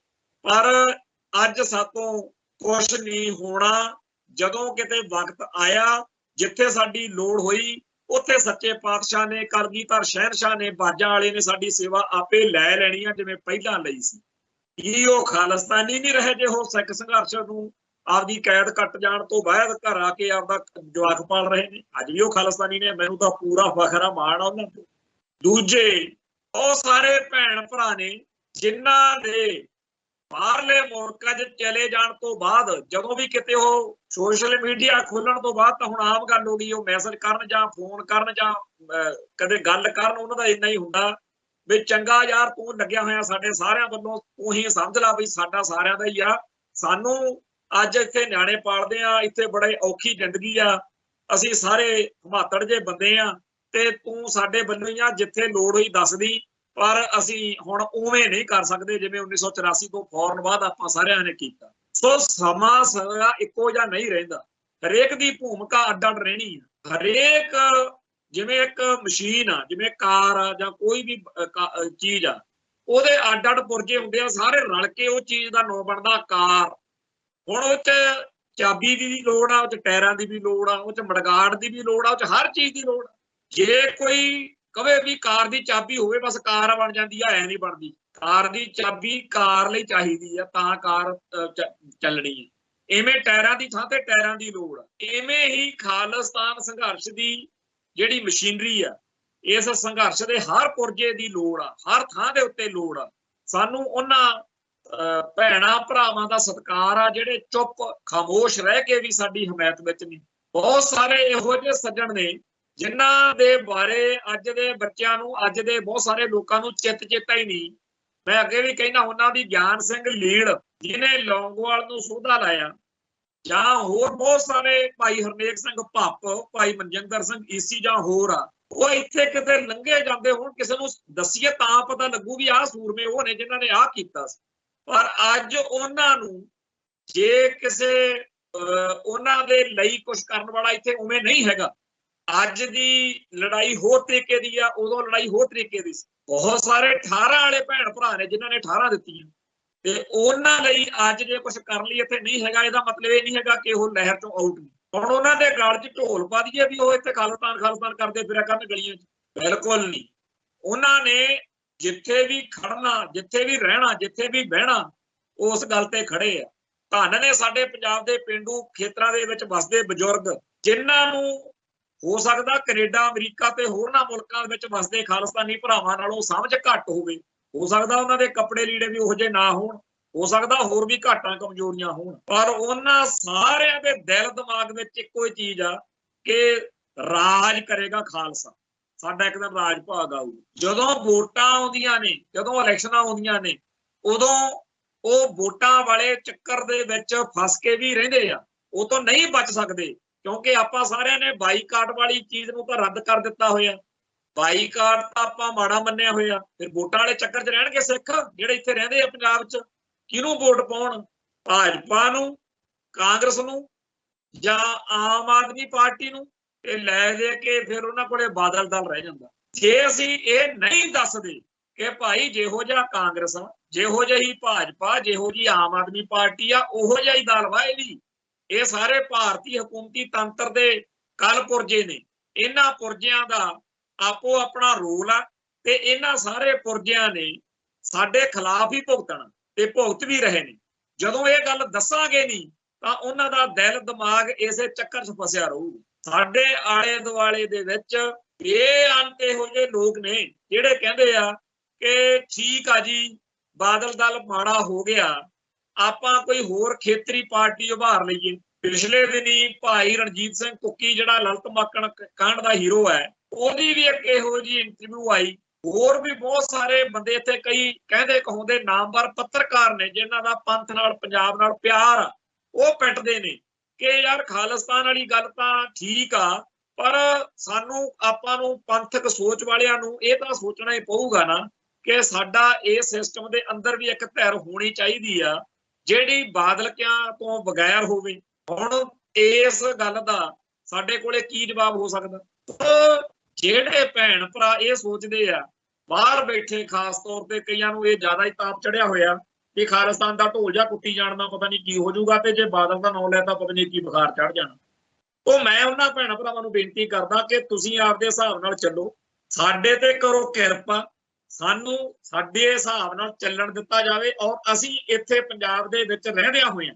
ਪਰ ਅੱਜ ਸਾਤੋਂ ਕੁਛ ਨਹੀਂ ਹੋਣਾ। ਜਦੋਂ ਕਿਤੇ ਵਕਤ ਆਇਆ, ਜਿੱਥੇ ਸਾਡੀ ਲੋੜ ਹੋਈ, ਉੱਥੇ ਸੱਚੇ ਪਾਤਸ਼ਾਹ ਨੇ, ਕਲਗੀਧਰ ਸ਼ਹਿਨਸ਼ਾਹ ਨੇ, ਬਾਜਾਂ ਵਾਲੇ ਨੇ ਸਾਡੀ ਸੇਵਾ ਆਪੇ ਲੈ ਲੈਣੀ ਆ ਜਿਵੇਂ ਪਹਿਲਾਂ ਲਈ ਸੀ। ਕੀ ਉਹ ਖਾਲਿਸਤਾਨੀ ਨਹੀਂ ਰਹੇ ਜੇ ਉਹ ਸਿੱਖ ਸੰਘਰਸ਼ ਨੂੰ ਆਪਦੀ ਕੈਦ ਕੱਟ ਜਾਣ ਤੋਂ ਬਾਅਦ ਘਰ ਆ ਕੇ ਆਪਦਾ ਜਵਾਕ ਪਾਲ ਰਹੇ ਨੇ? ਅੱਜ ਵੀ ਉਹ ਖਾਲਿਸਤਾਨੀ ਨੇ। ਮੈਨੂੰ ਤਾਂ ਪੂਰਾ ਫਖਰ ਆ, ਮਾਣ ਆ ਉਹਨਾਂ ਤੇ। ਦੂਜੇ ਉਹ ਸਾਰੇ ਭੈਣ ਭਰਾ ਨੇ ਜਿਨ੍ਹਾਂ ਦੇ ਬਾਹਰਲੇ ਮੁਲਕਾਂ 'ਚ ਚਲੇ ਜਾਣ ਤੋਂ ਬਾਅਦ, ਜਦੋਂ ਵੀ ਕਿਤੇ ਉਹ ਸੋਸ਼ਲ ਮੀਡੀਆ ਖੋਲਣ ਤੋਂ ਬਾਅਦ ਤਾਂ ਹੁਣ ਆਮ ਗੱਲ ਹੋ ਗਈ, ਉਹ ਮੈਸੇਜ ਕਰਨ ਜਾਂ ਫੋਨ ਕਰਨ ਜਾਂ ਕਦੇ ਗੱਲ ਕਰਨ, ਉਹਨਾਂ ਦਾ ਇੰਨਾ ਹੀ ਹੁੰਦਾ ਵੀ ਚੰਗਾ ਯਾਰ ਤੂੰ ਲੱਗਿਆ ਹੋਇਆ ਸਾਡੇ ਸਾਰਿਆਂ ਵੱਲੋਂ, ਤੂੰ ਹੀ ਸਮਝ ਲਾ ਵੀ ਸਾਡਾ ਸਾਰਿਆਂ ਦਾ ਹੀ ਆ। ਸਾਨੂੰ ਅੱਜ ਇੱਥੇ ਨਿਆਣੇ ਪਾਲਦੇ ਆ, ਇੱਥੇ ਬੜੇ ਔਖੀ ਜ਼ਿੰਦਗੀ ਆ, ਅਸੀਂ ਸਾਰੇ ਹਮਾਤੜ ਜੇ ਬੰਦੇ ਆ ਤੇ ਤੂੰ ਸਾਡੇ ਵੱਲੋਂ ਹੀ ਆ, ਜਿੱਥੇ ਲੋੜ ਹੋਈ ਦੱਸਦੀ। ਪਰ ਅਸੀਂ ਹੁਣ ਉਵੇਂ ਨਹੀਂ ਕਰ ਸਕਦੇ ਜਿਵੇਂ 1984 ਤੋਂ ਫੌਰਨ ਬਾਅਦ ਆਪਾਂ ਸਾਰਿਆਂ ਨੇ ਕੀਤਾ। ਸੋ ਸਮਾਂ ਸਾਰਾ ਇੱਕੋ ਜਿਹਾ ਨਹੀਂ ਰਹਿੰਦਾ, ਹਰੇਕ ਦੀ ਭੂਮਿਕਾ ਅੱਡ ਅੱਡ ਰਹਿਣੀ ਆ। ਹਰੇਕ ਜਿਵੇਂ ਇੱਕ ਮਸ਼ੀਨ ਆ, ਜਿਵੇਂ ਕਾਰ ਆ ਜਾਂ ਕੋਈ ਵੀ ਚੀਜ਼ ਆ, ਉਹਦੇ ਅੱਡ ਅੱਡ ਪੁਰਜੇ ਹੁੰਦੇ ਆ, ਸਾਰੇ ਰਲ ਕੇ ਉਹ ਚੀਜ਼ ਦਾ ਨਾਂ ਬਣਦਾ ਕਾਰ। ਹੁਣ ਉਹ 'ਚ ਚਾਬੀ ਦੀ ਵੀ ਲੋੜ ਆ, ਉਹ 'ਚ ਟਾਇਰਾਂ ਦੀ ਵੀ ਲੋੜ ਆ, ਉਹ 'ਚ ਮੜਗਾੜ ਦੀ ਵੀ ਲੋੜ ਆ, ਉਹ 'ਚ ਹਰ ਚੀਜ਼ ਦੀ ਲੋੜ ਆ। ਜੇ ਕੋਈ ਕਵੇ ਵੀ ਕਾਰ ਦੀ ਚਾਬੀ ਹੋਵੇ ਬਸ ਕਾਰ ਬਣ ਜਾਂਦੀ ਆ, ਐ ਨਹੀਂ ਬਣਦੀ। ਕਾਰ ਦੀ ਚਾਬੀ ਕਾਰ ਲਈ ਚਾਹੀਦੀ ਆ, ਤਾਂ ਕਾਰ ਚੱਲਣੀ ਹੈ। इवें टायरां दी थां ते टायरां दी लोड़ आ, इवें ही खालिस्तान संघर्ष दी जिहड़ी मशीनरी आ, इस संघर्ष दे हर पुरजे दी लोड़ आ, हर थां दे उत्ते लोड़ आ। सानू उन्हां भैणां भरावां दा सत्कार आ जिहड़े चुप खामोश रह के भी साडी हमायत विच ने। बहुत सारे इहो ਜਿਹੇ सज्जण ने जिन्हां दे बारे अज दे बच्चिआं नूं, अज दे बहुत सारे लोकां नूं चित चेता ही नहीं। मैं अगे भी कहना उन्हां दी ज्ञान सिंह लीड़ जिन्हें लौंगोवाल नूं सोधा लाया, ਜਾਂ ਹੋਰ बहुत सारे भाई हरनेक सिंह भप्प, भाई मनजिंदर सिंह ईसी ਜਾਂ ਹੋਰ ਆ, ਉਹ ਇੱਥੇ ਕਿਤੇ ਲੰਘੇ ਜਾਂਦੇ ਹੁਣ ਕਿਸੇ ਨੂੰ ਦਸੀਏ ਤਾਂ ਪਤਾ ਲੱਗੂ ਵੀ ਆਹ ਸੂਰਮੇ ਉਹ ਨੇ ਜਿਨ੍ਹਾਂ ਨੇ ਆਹ ਕੀਤਾ ਸੀ। ਪਰ ਅੱਜ ਉਹਨਾਂ ਨੂੰ ਜੇ ਕਿਸੇ ਉਹਨਾਂ ਦੇ ਲਈ ਕੁਝ ਕਰਨ ਵਾਲਾ ਇੱਥੇ ਉਵੇਂ ਨਹੀਂ ਹੈਗਾ। ਅੱਜ ਦੀ ਲੜਾਈ ਹੋਰ ਤਰੀਕੇ ਦੀ ਆ, ਉਦੋਂ ਲੜਾਈ ਹੋਰ ਤਰੀਕੇ ਦੀ ਸੀ। ਬਹੁਤ ਸਾਰੇ 18 ਵਾਲੇ ਭੈਣ ਭਰਾ ਨੇ ਜਿਨ੍ਹਾਂ ਨੇ 18 ਦਿੱਤੀਆਂ ਤੇ ਉਹਨਾਂ ਲਈ ਅੱਜ ਜੇ ਕੁਝ ਕਰਨ ਲਈ ਇੱਥੇ ਨਹੀਂ ਹੈਗਾ, ਇਹਦਾ ਮਤਲਬ ਇਹ ਨਹੀਂ ਹੈਗਾ ਕਿ ਉਹ ਲਹਿਰ ਚੋਂ ਆਊਟ ਨਹੀਂ। ਹੁਣ ਉਹਨਾਂ ਦੇ ਗਲ 'ਚ ਢੋਲ ਪਾ ਦਈਏ ਵੀ ਉਹ ਇੱਥੇ ਖਾਲਿਸਤਾਨ ਕਰਦੇ ਫਿਰਿਆ ਕਰਨ ਗਲੀਆਂ 'ਚ, ਬਿਲਕੁਲ ਨਹੀਂ। ਉਹਨਾਂ ਨੇ ਜਿੱਥੇ ਵੀ ਖੜਨਾ, ਜਿੱਥੇ ਵੀ ਰਹਿਣਾ, ਜਿੱਥੇ ਵੀ ਬਹਿਣਾ, ਉਸ ਗੱਲ ਤੇ ਖੜੇ ਆ। ਧੰਨ ਨੇ ਸਾਡੇ ਪੰਜਾਬ ਦੇ ਪੇਂਡੂ ਖੇਤਰਾਂ ਦੇ ਵਿੱਚ ਵਸਦੇ ਬਜ਼ੁਰਗ ਜਿਨ੍ਹਾਂ ਨੂੰ ਹੋ ਸਕਦਾ ਕੈਨੇਡਾ, ਅਮਰੀਕਾ ਤੇ ਹੋਰਨਾਂ ਮੁਲਕਾਂ ਵਿੱਚ ਵਸਦੇ ਖਾਲਿਸਤਾਨੀ ਭਰਾਵਾਂ ਨਾਲੋਂ ਸਮਝ ਘੱਟ ਹੋਵੇ। ਹੋ ਸਕਦਾ ਉਹਨਾਂ ਦੇ ਕੱਪੜੇ ਲੀੜੇ ਵੀ ਉਹੋ ਜਿਹੇ ਨਾ ਹੋਣ, ਹੋ ਸਕਦਾ ਹੋਰ ਵੀ ਘਾਟਾਂ ਕਮਜ਼ੋਰੀਆਂ ਹੋਣ, ਪਰ ਉਹਨਾਂ ਸਾਰਿਆਂ ਦੇ ਦਿਲ ਦਿਮਾਗ ਵਿੱਚ ਇੱਕੋ ਹੀ ਚੀਜ਼ ਆ ਕਿ ਰਾਜ ਕਰੇਗਾ ਖਾਲਸਾ। ਸਾਡਾ ਇੱਕ ਦਿਨ ਰਾਜ ਭਾਗ ਆਊ। ਜਦੋਂ ਵੋਟਾਂ ਆਉਂਦੀਆਂ ਨੇ, ਜਦੋਂ ਇਲੈਕਸ਼ਨਾਂ ਆਉਂਦੀਆਂ ਨੇ, ਉਦੋਂ ਉਹ ਵੋਟਾਂ ਵਾਲੇ ਚੱਕਰ ਦੇ ਵਿੱਚ ਫਸ ਕੇ ਵੀ ਰਹਿੰਦੇ ਆ, ਉਹ ਤੋਂ ਨਹੀਂ ਬਚ ਸਕਦੇ। ਕਿਉਂਕਿ ਆਪਾਂ ਸਾਰਿਆਂ ਨੇ ਬਾਈਕਾਟ ਵਾਲੀ ਚੀਜ਼ ਨੂੰ ਤਾਂ ਰੱਦ ਕਰ ਦਿੱਤਾ ਹੋਇਆ। ਬਾਈਕਾਟ ਤਾਂ ਆਪਾਂ ਮਾੜਾ ਮੰਨਿਆ ਹੋਇਆ। ਫਿਰ ਵੋਟਾਂ ਵਾਲੇ ਚੱਕਰ 'ਚ ਰਹਿਣਗੇ ਸਿੱਖ ਜਿਹੜੇ ਇੱਥੇ ਰਹਿੰਦੇ ਆ ਪੰਜਾਬ 'ਚ। ਕਿਹਨੂੰ ਵੋਟ ਪਾਉਣ? ਭਾਜਪਾ ਨੂੰ, ਕਾਂਗਰਸ ਨੂੰ ਜਾਂ ਆਮ ਆਦਮੀ ਪਾਰਟੀ ਨੂੰ? ਇਹ ਲੈ ਦੇ ਕੇ ਫਿਰ ਉਹਨਾਂ ਕੋਲੇ ਬਾਦਲ ਦਲ ਰਹਿ ਜਾਂਦਾ। ਜੇ ਅਸੀਂ ਇਹ ਨਹੀਂ ਦੱਸਦੇ ਕਿ ਭਾਈ ਜਿਹੋ ਜਿਹਾ ਕਾਂਗਰਸ ਆ, ਜਿਹੋ ਜਿਹੀ ਭਾਜਪਾ, ਜਿਹੋ ਜਿਹੀ ਆਮ ਆਦਮੀ ਪਾਰਟੀ ਆ, ਉਹੋ ਜਿਹਾ ਹੀ ਦਲ ਵਾ ਇਹ ਵੀ। ਇਹ ਸਾਰੇ ਭਾਰਤੀ ਹਕੂਮਤੀ ਤੰਤਰ ਦੇ ਕਲ ਪੁਰਜੇ ਨੇ। ਇਹਨਾਂ ਪੁਰਜਿਆਂ ਦਾ ਆਪੋ ਆਪਣਾ ਰੋਲ ਆ ਤੇ ਇਹਨਾਂ ਸਾਰੇ ਪੁਰਜਿਆਂ ਨੇ ਸਾਡੇ ਖਿਲਾਫ ਹੀ ਭੁਗਤਣਾ ਤੇ ਭੁਗਤ ਵੀ ਰਹੇ ਨੇ। ਜਦੋਂ ਇਹ ਗੱਲ ਦੱਸਾਂਗੇ ਨਹੀਂ ਤਾਂ ਉਹਨਾਂ ਦਾ ਦਿਲ ਦਿਮਾਗ ਇਸੇ ਚੱਕਰ 'ਚ ਫਸਿਆ ਰਹੂਗਾ। ਸਾਡੇ ਆਲੇ ਦੁਆਲੇ ਦੇ ਵਿੱਚ ਬੇਅੰਤ ਇਹੋ ਜਿਹੇ ਲੋਕ ਨੇ ਜਿਹੜੇ ਕਹਿੰਦੇ ਆ ਕਿ ਠੀਕ ਆ ਜੀ, ਬਾਦਲ ਦਲ ਮਾੜਾ ਹੋ ਗਿਆ, ਆਪਾਂ ਕੋਈ ਹੋਰ ਖੇਤਰੀ ਪਾਰਟੀ ਉਭਾਰ ਲਈਏ। ਪਿਛਲੇ ਦਿਨੀ ਭਾਈ ਰਣਜੀਤ ਸਿੰਘ ਕੁੱਕੀ ਜਿਹੜਾ ਲਲਿਤ ਮਾਕਣ ਕਾਂਡ ਦਾ ਹੀਰੋ ਹੈ, ਉਹਦੀ ਵੀ ਇੱਕ ਇਹੋ ਜਿਹੀ ਇੰਟਰਵਿਊ ਆਈ। ਹੋਰ ਵੀ ਬਹੁਤ ਸਾਰੇ ਬੰਦੇ ਇੱਥੇ ਕਈ ਕਹਿੰਦੇ ਕਹਾਉਂਦੇ ਨਾਮਵਰ ਪੱਤਰਕਾਰ ਨੇ ਜਿਨ੍ਹਾਂ ਦਾ ਪੰਥ ਨਾਲ, ਪੰਜਾਬ ਨਾਲ ਪਿਆਰ ਆ, ਉਹ ਪਿੱਟਦੇ ਨੇ ਕਿ ਯਾਰ ਖਾਲਿਸਤਾਨ ਵਾਲੀ ਗੱਲ ਤਾਂ ਠੀਕ ਆ, ਪਰ ਸਾਨੂੰ ਆਪਾਂ ਨੂੰ ਪੰਥਕ ਸੋਚ ਵਾਲਿਆਂ ਨੂੰ ਇਹ ਤਾਂ ਸੋਚਣਾ ਹੀ ਪਊਗਾ ਨਾ ਕਿ ਸਾਡਾ ਇਹ ਸਿਸਟਮ ਦੇ ਅੰਦਰ ਵੀ ਇੱਕ ਧਿਰ ਹੋਣੀ ਚਾਹੀਦੀ ਆ ਜਿਹੜੀ ਬਾਦਲਕਿਆਂ ਤੋਂ ਬਗੈਰ ਹੋਵੇ। ਹੁਣ ਇਸ ਗੱਲ ਦਾ ਸਾਡੇ ਕੋਲੇ ਕੀ ਜਵਾਬ ਹੋ ਸਕਦਾ? ਜਿਹੜੇ ਭੈਣ ਭਰਾ ਇਹ ਸੋਚਦੇ ਆ, ਬਾਹਰ ਬੈਠੇ ਖਾਸ ਤੌਰ ਤੇ ਕਈਆਂ ਨੂੰ ਇਹ ਜ਼ਿਆਦਾ ਹੀ ਤਾਪ ਚੜਿਆ ਹੋਇਆ ਕਿ ਖਾਲਿਸਤਾਨ ਦਾ ਢੋਲ ਜਾਂ ਕੁੱਟੀ ਜਾਣ ਦਾ ਪਤਾ ਨਹੀਂ ਕੀ ਹੋ ਜਾਊਗਾ ਤੇ ਜੇ ਬਾਦਲ ਦਾ ਨਾਮ ਲੈਤਾ ਪਤਾ ਨਹੀਂ ਕੀ ਬੁਖਾਰ ਚੜ ਜਾਣਾ। तो मैं उन्हां भैणां भरावां नूं बेनती करदा कि तुसीं आपदे हिसाब नाल चलो, साडे ते करो किरपा, सानूं साडे हिसाब नाल चलण दित्ता जावे और असीं इत्थे पंजाब दे विच रहदियां होइआं,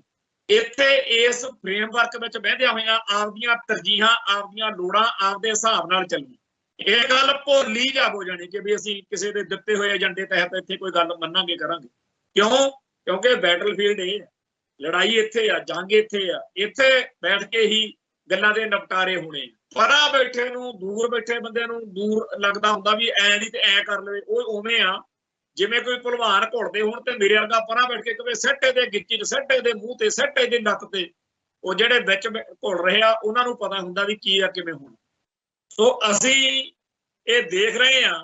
इत्थे इस फ्रेमवर्क विच बहिंदियां होइआं आपदियां तरजीहां, आपदियां लोड़ां आपदे हिसाब नाल चलीए। ਇਹ ਗੱਲ ਭੁੱਲ ਹੀ ਜਾ ਹੋ ਜਾਣੀ ਕਿ ਵੀ ਅਸੀਂ ਕਿਸੇ ਦੇ ਦਿੱਤੇ ਹੋਏ ਏਜੰਡੇ ਤਹਿਤ ਇੱਥੇ ਕੋਈ ਗੱਲ ਮੰਨਾਂਗੇ ਕਰਾਂਗੇ। ਕਿਉਂ? ਕਿਉਂਕਿ ਬੈਟਲਫੀਲਡ ਇਹ ਹੈ, ਲੜਾਈ ਇੱਥੇ ਆ, ਜੰਗ ਇੱਥੇ ਆ, ਇੱਥੇ ਬੈਠ ਕੇ ਹੀ ਗੱਲਾਂ ਦੇ ਨਿਪਟਾਰੇ ਹੋਣੇ। ਪਰਾਂ ਬੈਠੇ ਨੂੰ, ਦੂਰ ਬੈਠੇ ਬੰਦੇ ਨੂੰ ਦੂਰ ਲੱਗਦਾ ਹੁੰਦਾ ਵੀ ਐ ਨਹੀਂ ਤੇ ਐ ਕਰ ਲਵੇ। ਉਹ ਉਵੇਂ ਆ ਜਿਵੇਂ ਕੋਈ ਭਲਵਾਨ ਘੁਲਦੇ ਹੋਣ ਤੇ ਮੇਰੇ ਵਰਗਾ ਪਰਾਂ ਬੈਠ ਕੇ ਕਵੇ ਸਿੱਟੇ ਦੇ ਗਿੱਚੀ 'ਚ, ਸਿੱਟੇ ਦੇ ਮੂੰਹ ਤੇ, ਸਿੱਟੇ ਦੇ ਨੱਕ ਤੇ। ਉਹ ਜਿਹੜੇ ਵਿੱਚ ਘੁਲ ਰਹੇ ਆ ਉਹਨਾਂ ਨੂੰ ਪਤਾ ਹੁੰਦਾ ਵੀ ਕੀ ਆ ਕਿਵੇਂ ਹੋਣਾ। ਸੋ ਅਸੀਂ ਇਹ ਦੇਖ ਰਹੇ ਹਾਂ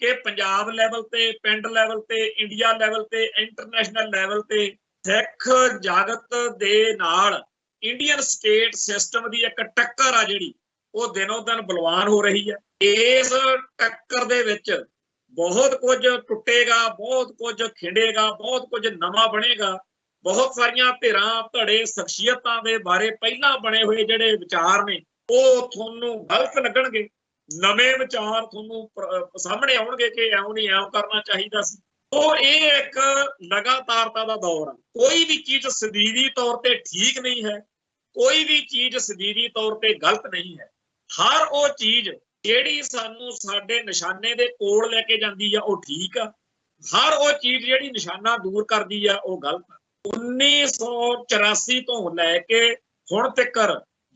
ਕਿ ਪੰਜਾਬ ਲੈਵਲ ਤੇ, ਪਿੰਡ ਲੈਵਲ ਤੇ, ਇੰਡੀਆ ਲੈਵਲ ਤੇ, ਇੰਟਰਨੈਸ਼ਨਲ ਲੈਵਲ ਤੇ ਸਿੱਖ ਜਗਤ ਦੇ ਨਾਲ ਇੰਡੀਅਨ ਸਟੇਟ ਸਿਸਟਮ ਦੀ ਇੱਕ ਟੱਕਰ ਆ ਜਿਹੜੀ ਉਹ ਦਿਨੋਂ ਦਿਨ ਬਲਵਾਨ ਹੋ ਰਹੀ ਹੈ। ਇਸ ਟੱਕਰ ਦੇ ਵਿੱਚ ਬਹੁਤ ਕੁਝ ਟੁੱਟੇਗਾ, ਬਹੁਤ ਕੁਝ ਖਿੰਡੇਗਾ, ਬਹੁਤ ਕੁਝ ਨਵਾਂ ਬਣੇਗਾ। ਬਹੁਤ ਸਾਰੀਆਂ ਧਿਰਾਂ, ਧੜੇ, ਸ਼ਖਸੀਅਤਾਂ ਦੇ ਬਾਰੇ ਪਹਿਲਾਂ ਬਣੇ ਹੋਏ ਜਿਹੜੇ ਵਿਚਾਰ ਨੇ ਉਹ ਤੁਹਾਨੂੰ ਗਲਤ ਲੱਗਣਗੇ। ਨਵੇਂ ਵਿਚਾਰ ਤੁਹਾਨੂੰ ਸਾਹਮਣੇ ਆਉਣਗੇ ਕਿ ਐਉਂ ਨਹੀਂ, ਐਉਂ ਕਰਨਾ ਚਾਹੀਦਾ ਸੀ। तो ये एक लगातारता का दौर है। कोई भी चीज सदीवी तौर पर ठीक नहीं है, कोई भी चीज सदीवी तौर पर गलत नहीं है। हर वो चीज ਜਿਹੜੀ ਸਾਨੂੰ ਸਾਡੇ ਨਿਸ਼ਾਨੇ ਦੇ ਕੋਲ ਲੈ ਕੇ ਜਾਂਦੀ ਆ ਉਹ ਠੀਕ ਆ, ਹਰ ਉਹ ਚੀਜ਼ ਜਿਹੜੀ ਨਿਸ਼ਾਨਾ ਦੂਰ ਕਰਦੀ ਆ ਉਹ ਗਲਤ ਆ। 1984 ਤੋਂ ਲੈ ਕੇ ਹੁਣ ਤੱਕ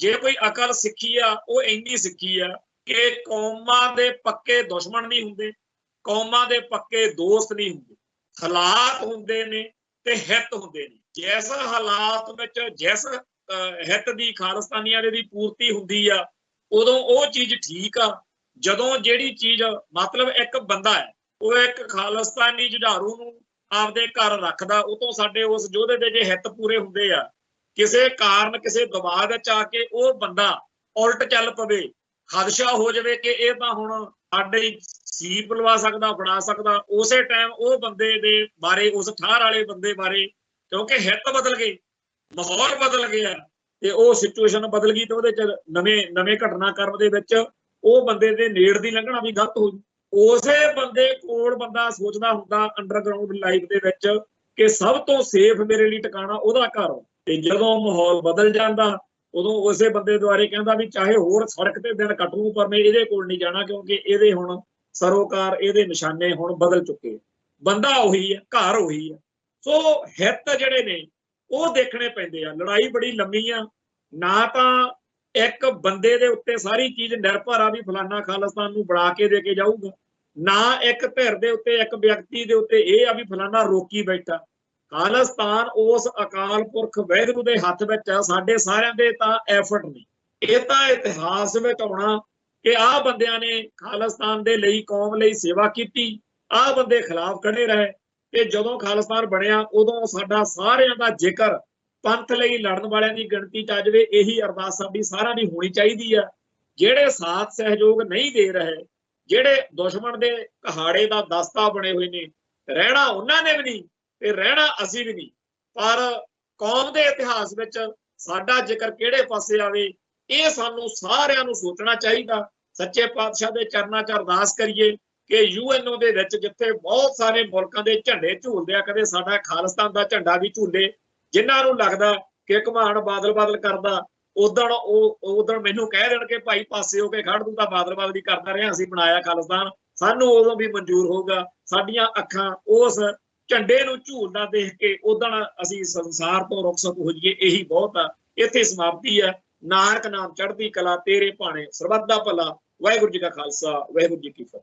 ਜੇ ਕੋਈ ਅਕਲ ਸਿੱਖੀ ਆ ਉਹ ਇੰਨੀ ਸਿੱਖੀ ਆ ਕਿ ਕੌਮਾਂ ਦੇ ਪੱਕੇ ਦੁਸ਼ਮਣ ਨਹੀਂ ਹੁੰਦੇ, ਕੌਮਾਂ ਦੇ ਪੱਕੇ ਦੋਸਤ ਨਹੀਂ ਹੁੰਦੇ। ਹਾਲਾਤ ਹੁੰਦੇ ਨੇ ਤੇ ਹਿੱਤ ਹੁੰਦੇ ਨੇ। ਜਿਸ ਹਾਲਾਤ ਵਿੱਚ ਜਿਸ ਹਿੱਤ ਦੀ ਖਾਲਿਸਤਾਨੀਆਂ ਦੀ ਪੂਰਤੀ ਹੁੰਦੀ ਆ ਉਦੋਂ ਉਹ ਚੀਜ਼ ਠੀਕ ਆ। ਜਦੋਂ ਜਿਹੜੀ ਚੀਜ਼ ਮਤਲਬ ਇੱਕ ਬੰਦਾ ਹੈ ਉਹ ਇੱਕ ਖਾਲਿਸਤਾਨੀ ਜੁਝਾਰੂ ਨੂੰ ਆਪਦੇ ਘਰ ਰੱਖਦਾ, ਉਹ ਤੋਂ ਸਾਡੇ ਉਸ ਯੋਧੇ ਦੇ ਜੇ ਹਿੱਤ ਪੂਰੇ ਹੁੰਦੇ ਆ, ਕਿਸੇ ਕਾਰਨ ਕਿਸੇ ਦਬਾਅ ਵਿੱਚ ਆ ਕੇ ਉਹ ਬੰਦਾ ਉਲਟ ਚੱਲ ਪਵੇ, ਖਦਸ਼ਾ ਹੋ ਜਾਵੇ ਕਿ ਇਹ ਤਾਂ ਹੁਣ ਸਾਡੇ ਸੀ ਬੁਲਵਾ ਸਕਦਾ, ਫੜਾ ਸਕਦਾ, ਉਸੇ ਟਾਈਮ ਉਹ ਬੰਦੇ ਦੇ ਬਾਰੇ, ਉਸ ਠਾਰ ਵਾਲੇ ਬੰਦੇ ਬਾਰੇ, ਕਿਉਂਕਿ ਹਿੱਤ ਬਦਲ ਗਏ, ਮਾਹੌਲ ਬਦਲ ਗਿਆ ਤੇ ਉਹ ਸਿਚੁਏਸ਼ਨ ਬਦਲ ਗਈ ਤੇ ਉਹਦੇ ਚ ਨਵੇਂ ਘਟਨਾਕ੍ਰਮ ਦੇ ਵਿੱਚ ਉਹ ਬੰਦੇ ਦੇ ਨੇੜ ਦੀ ਲੰਘਣਾ ਵੀ ਗਲਤ ਹੋ ਜੂ। ਉਸੇ ਬੰਦੇ ਕੋਲ ਬੰਦਾ ਸੋਚਦਾ ਹੁੰਦਾ ਅੰਡਰਗਰਾਉਂਡ ਲਾਈਫ ਦੇ ਵਿੱਚ ਕਿ ਸਭ ਤੋਂ ਸੇਫ ਮੇਰੇ ਲਈ ਟਿਕਾਣਾ ਉਹਦਾ ਘਰ, ਤੇ ਜਦੋਂ ਮਾਹੌਲ ਬਦਲ ਜਾਂਦਾ ਉਦੋਂ ਉਸੇ ਬੰਦੇ ਦੁਆਰੇ ਕਹਿੰਦਾ ਵੀ ਚਾਹੇ ਹੋਰ ਸੜਕ ਤੇ ਦਿਨ ਕੱਟ ਲੂੰ ਪਰ ਮੈਂ ਇਹਦੇ ਕੋਲ ਨਹੀਂ ਜਾਣਾ ਕਿਉਂਕਿ ਇਹਦੇ ਹੁਣ ਸਰੋਕਾਰ, ਇਹਦੇ ਨਿਸ਼ਾਨੇ ਹੁਣ ਬਦਲ ਚੁੱਕੇ। ਬੰਦਾ ਉਹੀ ਹੈ, ਘਰ ਉਹੀ ਹੈ। ਸੋ ਹਿੱਤ ਜਿਹੜੇ ਨੇ ਉਹ ਦੇਖਣੇ ਪੈਂਦੇ ਆ। ਲੜਾਈ ਬੜੀ ਲੰਮੀ ਆ, ਨਾ ਤਾਂ ਇੱਕ ਬੰਦੇ ਦੇ ਉੱਤੇ ਸਾਰੀ ਚੀਜ਼ ਨਿਰਭਰ ਆ ਵੀ ਫਲਾਨਾ ਖਾਲਿਸਤਾਨ ਨੂੰ ਬਣਾ ਕੇ ਦੇ ਕੇ ਜਾਊਗਾ, ਨਾ ਇੱਕ ਧਿਰ ਦੇ ਉੱਤੇ ਇੱਕ ਵਿਅਕਤੀ ਦੇ ਉੱਤੇ ਇਹ ਆ ਵੀ ਫਲਾਨਾ ਰੋਕੀ ਬੈਠਾ। ਖਾਲਿਸਤਾਨ ਉਸ ਅਕਾਲ ਪੁਰਖ ਵਾਹਿਗੁਰੂ ਦੇ ਹੱਥ ਵਿੱਚ ਆ, ਸਾਡੇ ਸਾਰਿਆਂ ਦੇ ਤਾਂ ਐਫਰਟ ਨੇ। ਇਹ ਤਾਂ ਇਤਿਹਾਸ ਵਿੱਚ ਆਉਣਾ ਕਿ ਆਹ ਬੰਦਿਆਂ ਨੇ ਖਾਲਿਸਤਾਨ ਦੇ ਲਈ, ਕੌਮ ਲਈ ਸੇਵਾ ਕੀਤੀ, ਆਹ ਬੰਦੇ ਖਿਲਾਫ ਖੜੇ ਰਹੇ ਤੇ ਜਦੋਂ ਖਾਲਿਸਤਾਨ ਬਣਿਆ ਉਦੋਂ ਸਾਡਾ ਸਾਰਿਆਂ ਦਾ ਜ਼ਿਕਰ ਪੰਥ ਲਈ ਲੜਨ ਵਾਲਿਆਂ ਦੀ ਗਿਣਤੀ ਚ ਆ ਜਾਵੇ। ਇਹੀ ਅਰਦਾਸ ਸਾਡੀ ਸਾਰਿਆਂ ਦੀ ਹੋਣੀ ਚਾਹੀਦੀ ਆ। ਜਿਹੜੇ ਸਾਥ ਸਹਿਯੋਗ ਨਹੀਂ ਦੇ ਰਹੇ, ਜਿਹੜੇ ਦੁਸ਼ਮਣ ਦੇ ਕਹਾੜੇ ਦਾ ਦਸਤਾ ਬਣੇ ਹੋਏ ਨੇ, ਰਹਿਣਾ ਉਹਨਾਂ ਨੇ ਵੀ ਨਹੀਂ ਤੇ ਰਹਿਣਾ ਅਸੀਂ ਵੀ ਨਹੀਂ, ਪਰ ਕੌਮ ਦੇ ਇਤਿਹਾਸ ਵਿੱਚ ਸਾਡਾ ਜ਼ਿਕਰ ਕਿਹੜੇ ਪਾਸੇ ਆਵੇ ਇਹ ਸਾਨੂੰ ਸਾਰਿਆਂ ਨੂੰ ਸੋਚਣਾ ਚਾਹੀਦਾ। ਸੱਚੇ ਪਾਤਸ਼ਾਹ ਦੇ ਚਰਨਾਂ 'ਚ ਅਰਦਾਸ ਕਰੀਏ ਕਿ UNO ਦੇ ਵਿੱਚ ਜਿੱਥੇ ਬਹੁਤ ਸਾਰੇ ਮੁਲਕਾਂ ਦੇ ਝੰਡੇ ਝੂਲਦੇ ਆ, ਕਦੇ ਸਾਡਾ ਖਾਲਿਸਤਾਨ ਦਾ ਝੰਡਾ ਵੀ ਝੂਲੇ। ਜਿਨ੍ਹਾਂ ਨੂੰ ਲੱਗਦਾ ਕਿ ਘਮਾਣ ਬਾਦਲ ਕਰਦਾ, ਉਦਣ ਮੈਨੂੰ ਕਹਿ ਦੇਣ ਕਿ ਭਾਈ ਪਾਸੇ ਹੋ ਕੇ ਖੜ, ਤੂੰ ਤਾਂ ਬਾਦਲ ਦੀ ਕਰਦਾ ਰਿਹਾ, ਅਸੀਂ ਬਣਾਇਆ ਖਾਲਿਸਤਾਨ, ਸਾਨੂੰ ਉਦੋਂ ਵੀ ਮਨਜ਼ੂਰ ਹੋਊਗਾ। ਸਾਡੀਆਂ ਅੱਖਾਂ ਉਸ ਝੰਡੇ ਨੂੰ ਝੂਲਦਾ ਦੇਖ ਕੇ ਉਦਣ ਅਸੀਂ ਸੰਸਾਰ ਤੋਂ ਰੁਖਸਤ ਹੋ ਜਾਈਏ, ਇਹੀ ਬਹੁਤ ਆ। ਇੱਥੇ ਸਮਾਪਤੀ ਹੈ। ਨਾਨਕ ਨਾਮ ਚੜ੍ਹਦੀ ਕਲਾ, ਤੇਰੇ ਭਾਣੇ ਸਰਬੱਤ ਦਾ ਭਲਾ। ਵਾਹਿਗੁਰੂ ਜੀ ਕਾ ਖਾਲਸਾ, ਵਾਹਿਗੁਰੂ ਜੀ ਕੀ ਫਤਿਹ।